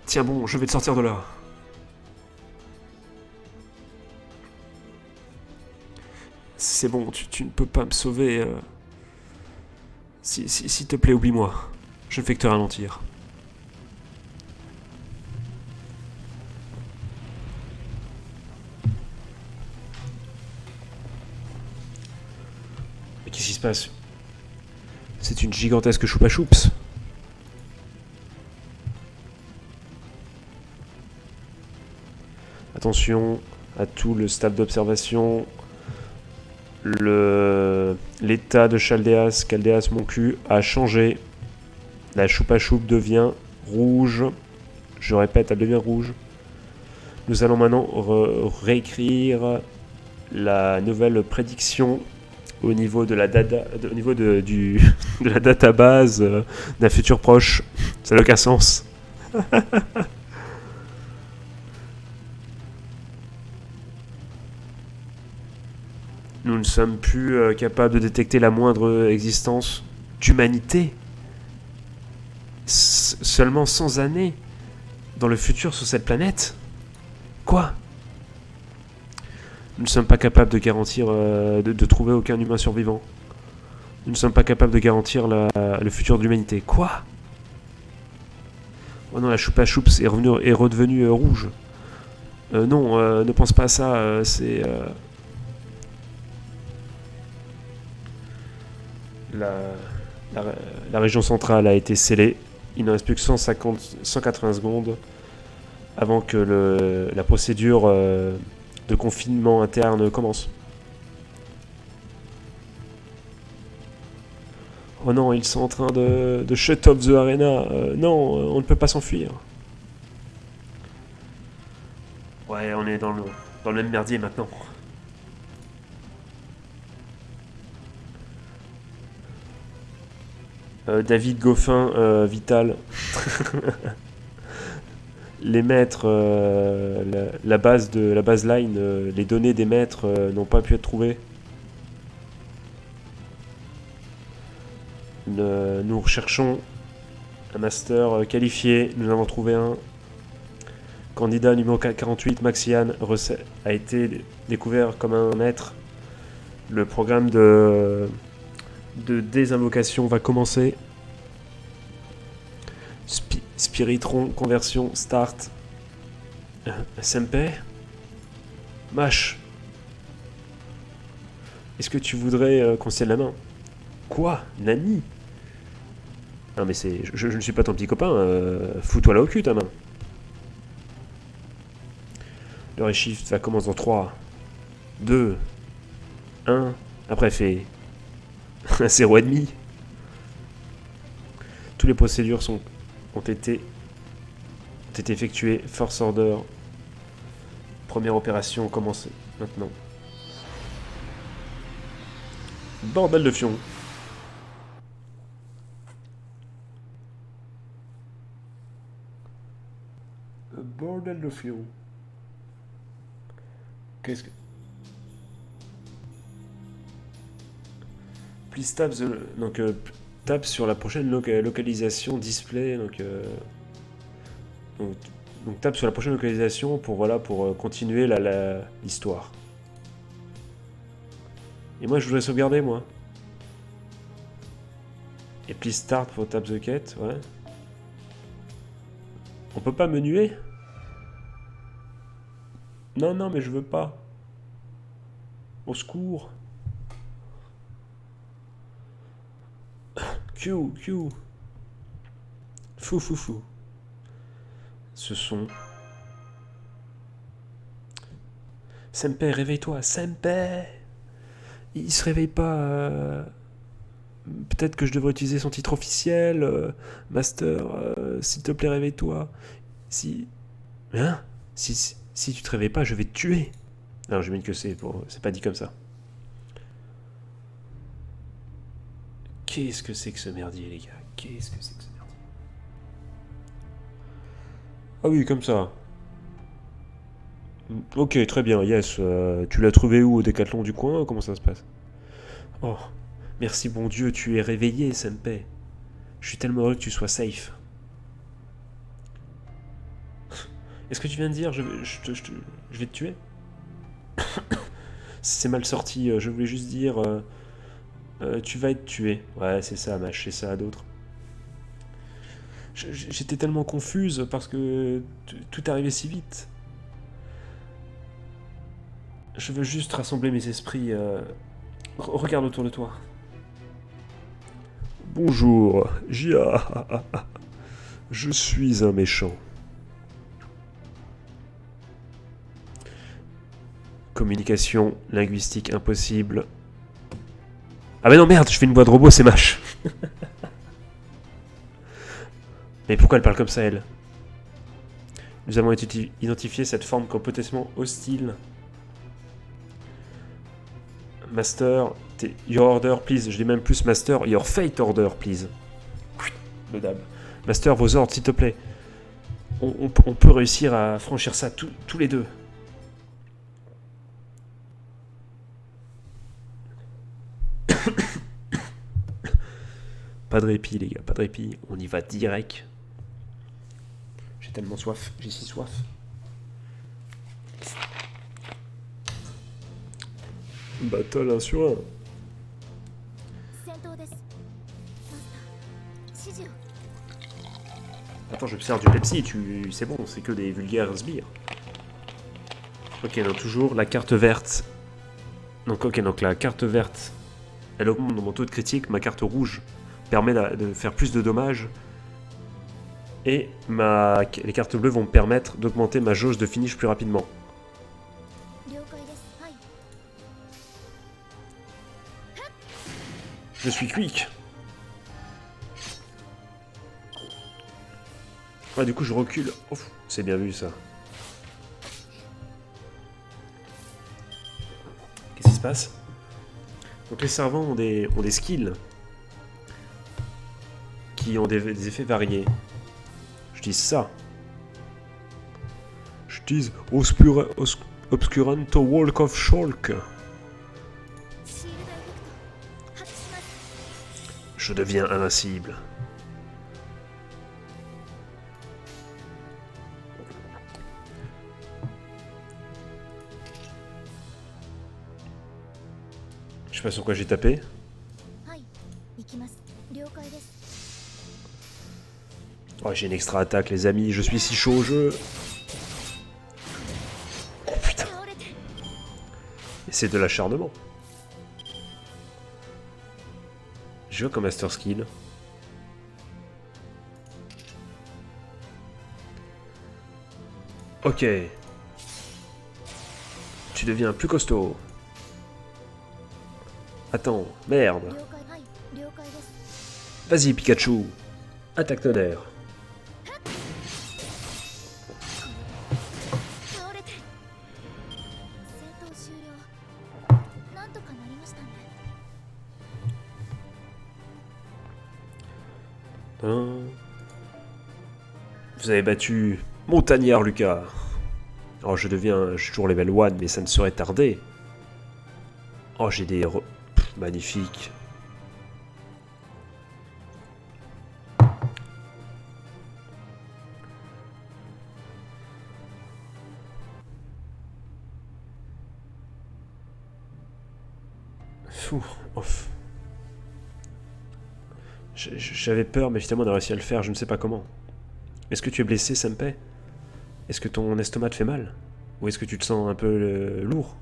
Tiens bon, je vais te sortir de là. C'est bon, tu ne peux pas me sauver. S'il te plaît, oublie-moi. Je ne fais que te ralentir. Mais qu'est-ce qui se passe? C'est une gigantesque choupa choups. Attention à tout le staff d'observation. L'état de Chaldeas mon cul, a changé. La choupa choup devient rouge. Je répète, elle devient rouge. Nous allons maintenant réécrire la nouvelle prédiction au niveau de la au niveau de la database d'un futur proche. Ça n'a aucun sens. Nous ne sommes plus capables de détecter la moindre existence d'humanité. Seulement 100 années dans le futur sur cette planète. Quoi? Nous ne sommes pas capables de garantir de trouver aucun humain survivant. Nous ne sommes pas capables de garantir le futur de l'humanité. Quoi? Oh non, la choupa choups est redevenue rouge. Non, ne pense pas à ça. C'est la région centrale a été scellée. Il ne reste plus que 180 secondes avant que la procédure de confinement interne commence. Oh non, ils sont en train de shut off the arena. Non, on ne peut pas s'enfuir. Ouais, on est dans le même merdier maintenant. David Goffin, Vital. Les maîtres, la baseline, les données des maîtres n'ont pas pu être trouvées. Nous recherchons un master qualifié. Nous en avons trouvé un. Candidat numéro 48, Maxian, a été découvert comme un maître. Le programme de désinvocation va commencer. Spiritron, conversion, start. Sempe. Mâche. Est-ce que tu voudrais qu'on se tienne la main? Quoi? Nani? Non mais je ne suis pas ton petit copain. Fous-toi là au cul ta main. Le reshift va commencer dans 3, 2, 1. Après fait un 0,5. Toutes les procédures ont été effectuées. Force Order. Première opération commencée maintenant. Bordel de fion. Bordel de fion. Qu'est-ce que... Please tap donc tape sur la prochaine localisation display. Donc tape sur la prochaine localisation pour continuer l'histoire. Et moi je voudrais sauvegarder moi. Et please start pour tap the quête, ouais. On peut pas menuer? Non, mais je veux pas. Au secours. Q. Fou. Ce son. Sempe, réveille-toi. Sempe. Il se réveille pas. Peut-être que je devrais utiliser son titre officiel. Master, s'il te plaît, réveille-toi. Si... Hein si tu te réveilles pas, je vais te tuer. Non, je me dis que c'est pas dit comme ça. Qu'est-ce que c'est que ce merdier, les gars? Qu'est-ce que c'est que ce merdier? Ah oui, comme ça. Ok, très bien, yes. Tu l'as trouvé où, au décathlon du coin? Comment ça se passe? Oh, merci bon Dieu, tu es réveillé, Senpei. Je suis tellement heureux que tu sois safe. Est-ce que tu viens de dire je vais te tuer? C'est mal sorti, je voulais juste dire tu vas être tué. Ouais, c'est ça, mâche, c'est ça à d'autres. J'étais tellement confuse parce que tout arrivait si vite. Je veux juste rassembler mes esprits. Regarde autour de toi. Bonjour, Jia. Je suis un méchant. Communication linguistique impossible. Ah mais non, merde, je fais une voix de robot, c'est mâche. Mais pourquoi elle parle comme ça, elle? Nous avons identifié cette forme comme potentiellement hostile. Master, your order, please. Je dis même plus, Master, your fate order, please. Le dab. Master, vos ordres, s'il te plaît. On peut réussir à franchir ça tous les deux. Pas de répit, les gars, pas de répit. On y va direct. J'ai tellement soif, j'ai si soif. Battle 1 sur 1. Attends, je me sers du Pepsi, c'est bon, c'est que des vulgaires sbires. Ok, donc toujours la carte verte. Donc ok, donc la carte verte, elle augmente mon taux de critique, ma carte rouge permet de faire plus de dommages. Et les cartes bleues vont me permettre d'augmenter ma jauge de finish plus rapidement. Je suis quick. Ouais, du coup, je recule. Oh, c'est bien vu, ça. Qu'est-ce qui se passe? Donc, les servants ont des skills qui ont des effets variés. Je dis ça. Je dis Obscuranto Walk of Shulk. Je deviens invincible. Je sais pas sur quoi j'ai tapé. Oh, j'ai une extra attaque, les amis. Je suis si chaud au jeu. Oh putain. Et c'est de l'acharnement. Je vois comme Master Skill. Ok. Tu deviens plus costaud. Attends, merde. Vas-y, Pikachu. Attaque tonnerre. Vous avez battu Montagnard Lucas. Oh, je suis toujours level 1, mais ça ne saurait tarder. Oh, j'ai des... magnifique. Fou, off. J'avais peur, mais finalement on a réussi à le faire, je ne sais pas comment. Est-ce que tu es blessé, Senpei? Est-ce que ton estomac te fait mal? Ou est-ce que tu te sens un peu lourd?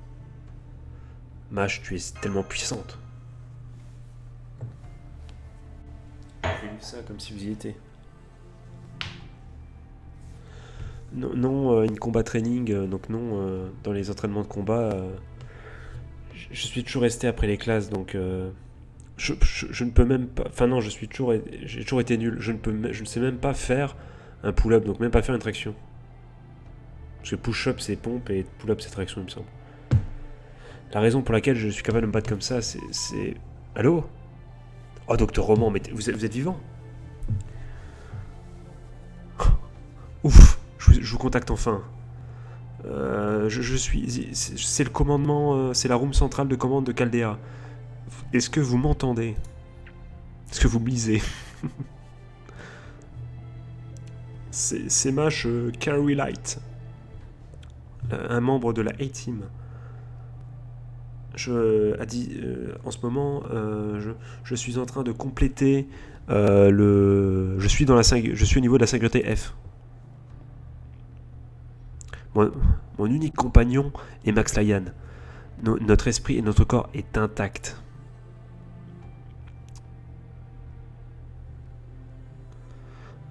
Mâche, tu es tellement puissante. J'ai vu ça comme si vous y étiez. Non, non in combat training, donc non, dans les entraînements de combat, je suis toujours resté après les classes, donc Je ne peux même pas... Enfin non, j'ai toujours été nul. Je ne sais même pas faire un pull-up, donc même pas faire une traction. Parce que push-up c'est pompe et pull-up c'est traction, il me semble. La raison pour laquelle je suis capable de me battre comme ça, c'est... Allô? Oh, docteur Roman, mais vous êtes vivant? Ouf, je vous contacte enfin. Je suis... C'est le commandement... c'est la room centrale de commande de Caldea. Est-ce que vous m'entendez? Est-ce que vous me lisez? C'est Mash Carry Light, un membre de la A-Team. En ce moment, je suis en train de compléter je suis au niveau de la sécurité F. Mon, mon unique compagnon est Max Lyan. Notre esprit et notre corps est intact.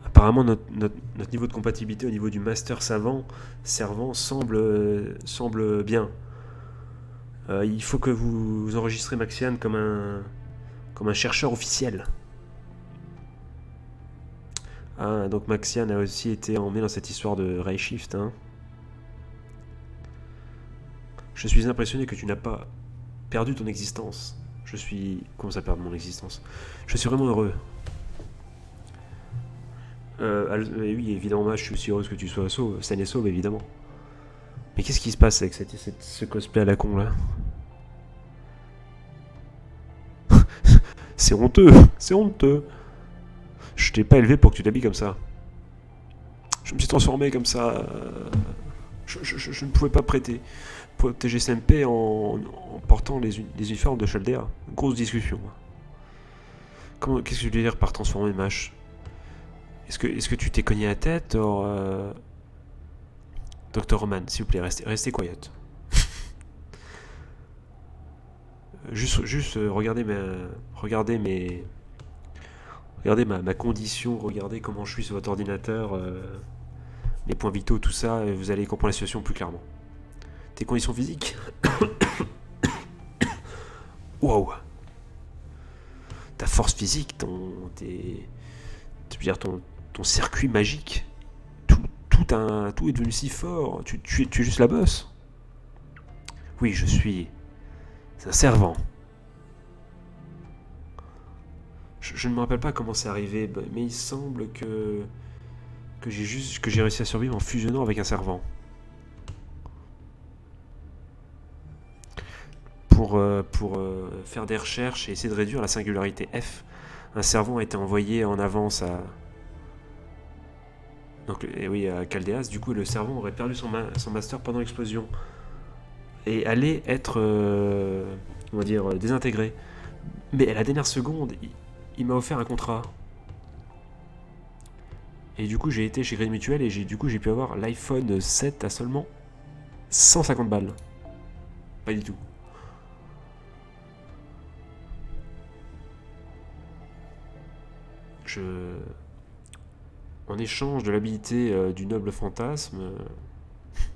Apparemment, notre niveau de compatibilité au niveau du master servant semble bien. Il faut que vous enregistrez Maxian comme un chercheur officiel. Ah, donc Maxian a aussi été emmené dans cette histoire de Ray Shift. Hein. Je suis impressionné que tu n'as pas perdu ton existence. Comment ça perdre mon existence? Je suis vraiment heureux. Oui, évidemment, je suis aussi heureuse que tu sois saine et sauve, évidemment. Mais qu'est-ce qui se passe avec ce cosplay à la con là? C'est honteux, c'est honteux. Je t'ai pas élevé pour que tu t'habilles comme ça. Je me suis transformé comme ça. Je ne pouvais pas protéger SMP en portant les uniformes de Chaldea. Grosse discussion. Qu'est-ce que je veux dire par transformer Mash? Est-ce que tu t'es cogné la tête or, Dr. Roman, s'il vous plaît, restez quiet. Juste regardez ma condition, regardez comment je suis sur votre ordinateur, mes points vitaux, tout ça, et vous allez comprendre la situation plus clairement. Tes conditions physiques. Waouh. Ta force physique, ton circuit magique, tout est devenu si fort. Tu es juste la bosse. Oui, je suis un servant. Je ne me rappelle pas comment c'est arrivé, mais il semble que j'ai réussi à survivre en fusionnant avec un servant. Pour faire des recherches et essayer de réduire la singularité F, un servant a été envoyé en avance à... Donc, oui, à Caldeas. Du coup, le servant aurait perdu son master pendant l'explosion et allait être, on va dire, désintégré. Mais à la dernière seconde, il m'a offert un contrat. Et du coup, j'ai été chez Crédit Mutuel et j'ai pu avoir l'iPhone 7 à seulement 150 balles. Pas du tout. En échange de l'habilité du noble fantasme,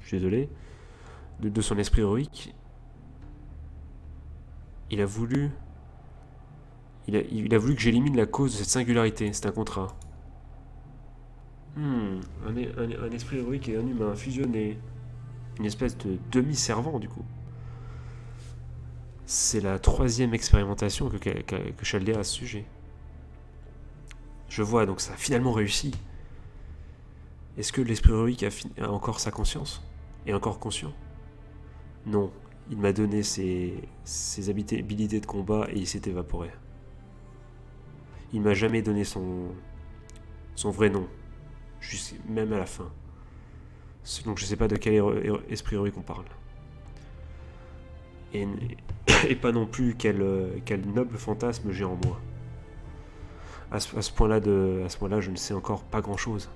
je suis désolé, de son esprit héroïque, il a voulu que j'élimine la cause de cette singularité. C'est un contrat. Un esprit héroïque et un humain fusionnés. Une espèce de demi-servant, du coup. C'est la 3e expérimentation que Chaldea a à ce sujet. Je vois, donc ça a finalement réussi. Est-ce que l'esprit héroïque a encore sa conscience? Est encore conscient? Non. Il m'a donné ses habilités de combat et il s'est évaporé. Il m'a jamais donné son vrai nom. Même à la fin. Donc je sais pas de quel esprit héroïque on parle. Et pas non plus quel noble fantasme j'ai en moi. À ce point-là, je ne sais encore pas grand-chose.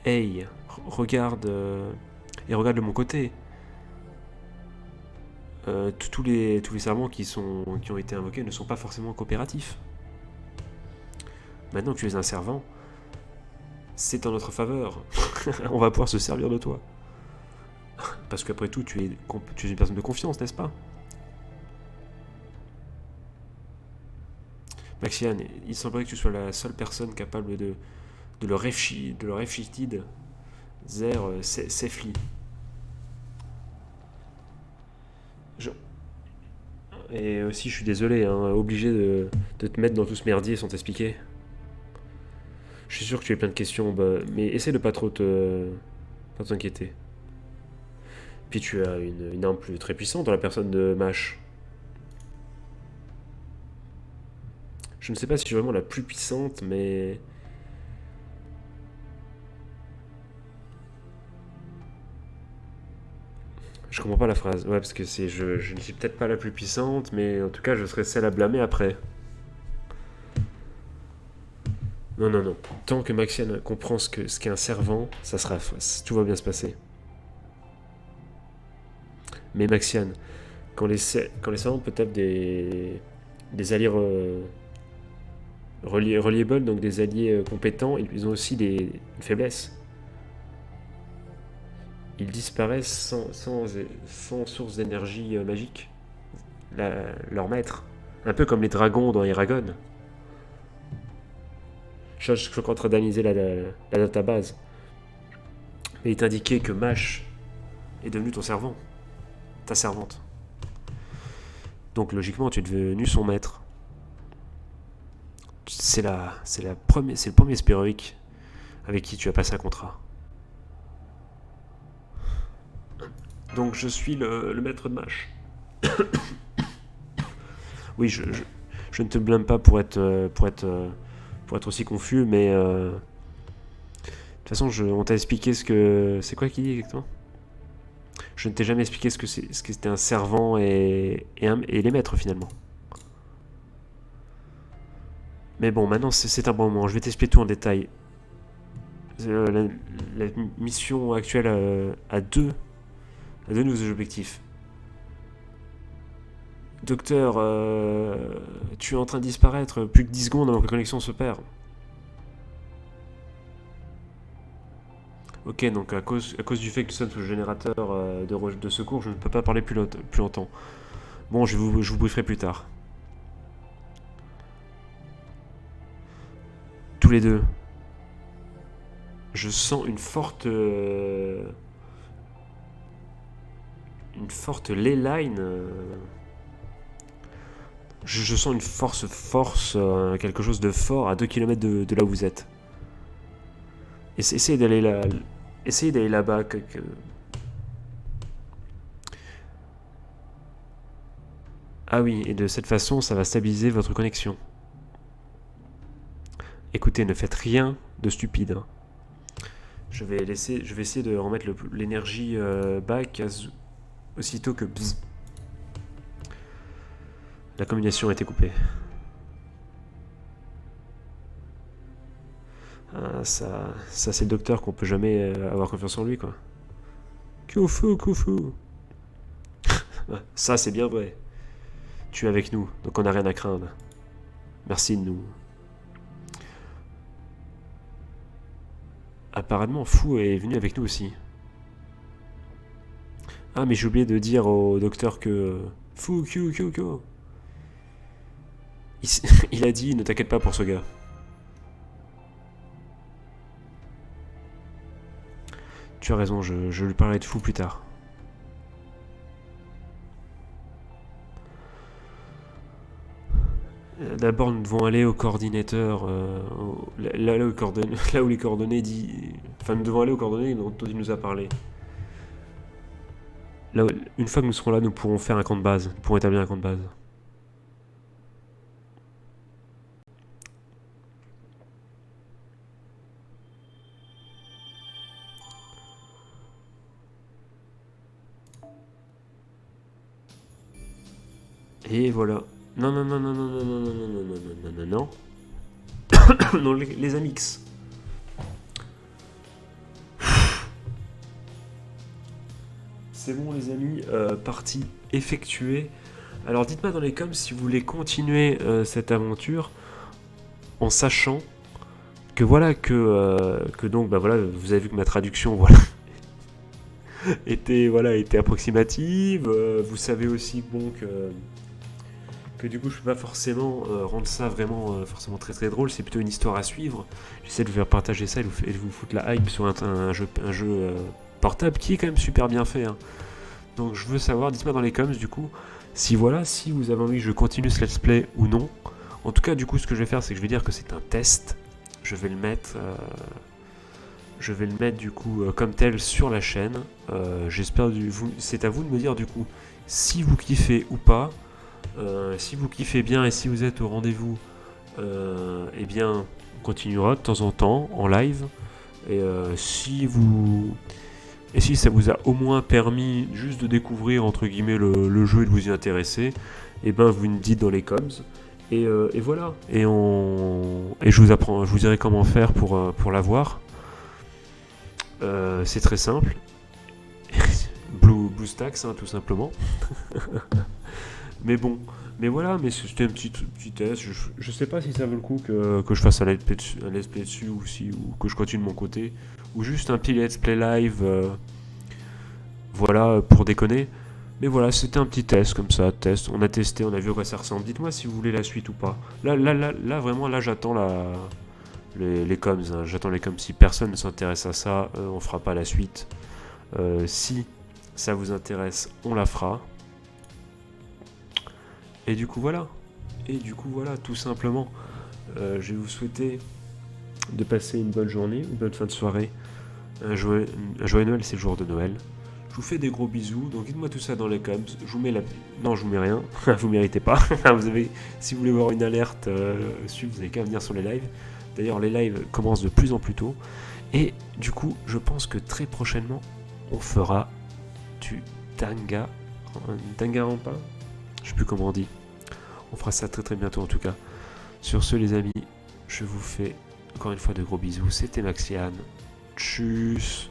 Hey, regarde de mon côté. Tous les serments qui ont été invoqués ne sont pas forcément coopératifs. Maintenant que tu es un servant, c'est en notre faveur. On va pouvoir se servir de toi. Parce qu'après tout, tu es une personne de confiance, n'est-ce pas? Maxian, il semblerait que tu sois la seule personne capable de le Refshitid Zer Sefli. Je- Et aussi, je suis désolé, hein, obligé de te mettre dans tout ce merdier sans t'expliquer. Je suis sûr que tu as plein de questions, mais essaie de pas t'inquiéter. Puis tu as une arme très puissante dans la personne de Mash. Je ne sais pas si je suis vraiment la plus puissante, mais je comprends pas la phrase. Ouais, parce que je ne suis peut-être pas la plus puissante, mais en tout cas, je serai celle à blâmer après. Non, non, non. Tant que Maxian comprend ce qu'est un servant, tout va bien se passer. Mais Maxian, quand les servants peuvent être des alliés reliable, donc des alliés compétents, ils ont aussi une faiblesse. Ils disparaissent sans source d'énergie magique. Leur maître. Un peu comme les dragons dans Eragon. Je suis encore en train d'analyser la database. Mais il est indiqué que Mash est devenu ton servant. Ta servante. Donc logiquement, tu es devenu son maître. C'est le premier spéroïque avec qui tu as passé un contrat. Donc je suis le maître de Mash. Oui, je ne te blâme pas pour être aussi confus, mais de toute façon, on t'a expliqué ce que... C'est quoi qu'il dit exactement? Je ne t'ai jamais expliqué ce que c'était un servant et les maîtres finalement. Mais bon, maintenant c'est un bon moment, je vais t'expliquer tout en détail. La mission actuelle a deux nouveaux objectifs. Docteur, tu es en train de disparaître, plus que 10 secondes avant que la connexion se perd. Ok, donc à cause du fait que tu sonnes sur le générateur de secours, je ne peux pas parler plus longtemps. Bon, je vous brieferai plus tard. Tous les deux. Je sens une forte ley line. Je sens une force, quelque chose de fort à 2 km de là où vous êtes. Essayez d'aller là-bas. Ah oui, et de cette façon, ça va stabiliser votre connexion. Écoutez, ne faites rien de stupide. Hein. Je vais essayer de remettre l'énergie back aussitôt que la communication a été coupée. Ah, ça c'est le docteur qu'on peut jamais avoir confiance en lui, quoi. Koufu. Ça, c'est bien vrai. Tu es avec nous, donc on n'a rien à craindre. Merci de nous. Apparemment, Fou est venu avec nous aussi. Ah, mais j'ai oublié de dire au docteur que... Fou, Q. Il a dit, ne t'inquiète pas pour ce gars. Tu as raison, je lui parlerai de Fou plus tard. D'abord, nous devons aller au coordinateur, là où les coordonnées Enfin, nous devons aller aux coordonnées dont il nous a parlé. Là, une fois que nous serons là, nous pourrons faire un camp de base. Nous pourrons établir un camp de base. Et voilà. Non. Non, les Amix. C'est bon les amis, partie effectuée. Alors dites-moi dans les coms si vous voulez continuer cette aventure en sachant que voilà que donc bah voilà, vous avez vu que ma traduction voilà était approximative. Vous savez aussi bon que que du coup je peux pas forcément rendre ça vraiment forcément très très drôle, c'est plutôt une histoire à suivre. J'essaie de vous faire partager ça et de vous foutre la hype sur un jeu portable qui est quand même super bien fait, hein. Donc je veux savoir, dites-moi dans les comments du coup, si voilà, si vous avez envie que je continue ce let's play ou non. En tout cas du coup ce que je vais faire c'est que je vais dire que c'est un test. Je vais le mettre du coup comme tel sur la chaîne. J'espère c'est à vous de me dire du coup si vous kiffez ou pas. Si vous kiffez bien et si vous êtes au rendez-vous, eh bien on continuera de temps en temps en live. Et si ça vous a au moins permis juste de découvrir entre guillemets le jeu et de vous y intéresser, et ben vous me dites dans les coms. Et voilà. Et je vous dirai comment faire pour l'avoir. C'est très simple. BlueStacks, hein, tout simplement. Mais bon, mais voilà, mais c'était un petit test. Je sais pas si ça vaut le coup que je fasse un let's play dessus ou que je continue de mon côté. Ou juste un petit let's play live. Voilà, pour déconner. Mais voilà, c'était un petit test comme ça, test. On a testé, on a vu à quoi ça ressemble. Dites-moi si vous voulez la suite ou pas. Là vraiment, là j'attends les coms. Hein. J'attends les coms. Si personne ne s'intéresse à ça, on fera pas la suite. Si ça vous intéresse, on la fera. Et du coup voilà, tout simplement, je vais vous souhaiter de passer une bonne journée, une bonne fin de soirée. Un joyeux Noël, c'est le jour de Noël. Je vous fais des gros bisous, donc dites-moi tout ça dans les coms. Je vous mets Non, je vous mets rien, vous méritez pas. Si vous voulez voir une alerte, vous avez qu'à venir sur les lives. D'ailleurs, les lives commencent de plus en plus tôt. Et du coup, je pense que très prochainement, on fera du Danganronpa. Je sais plus comment on dit. On fera ça très très bientôt en tout cas. Sur ce les amis, je vous fais encore une fois de gros bisous. C'était Maxiane. Tchuss.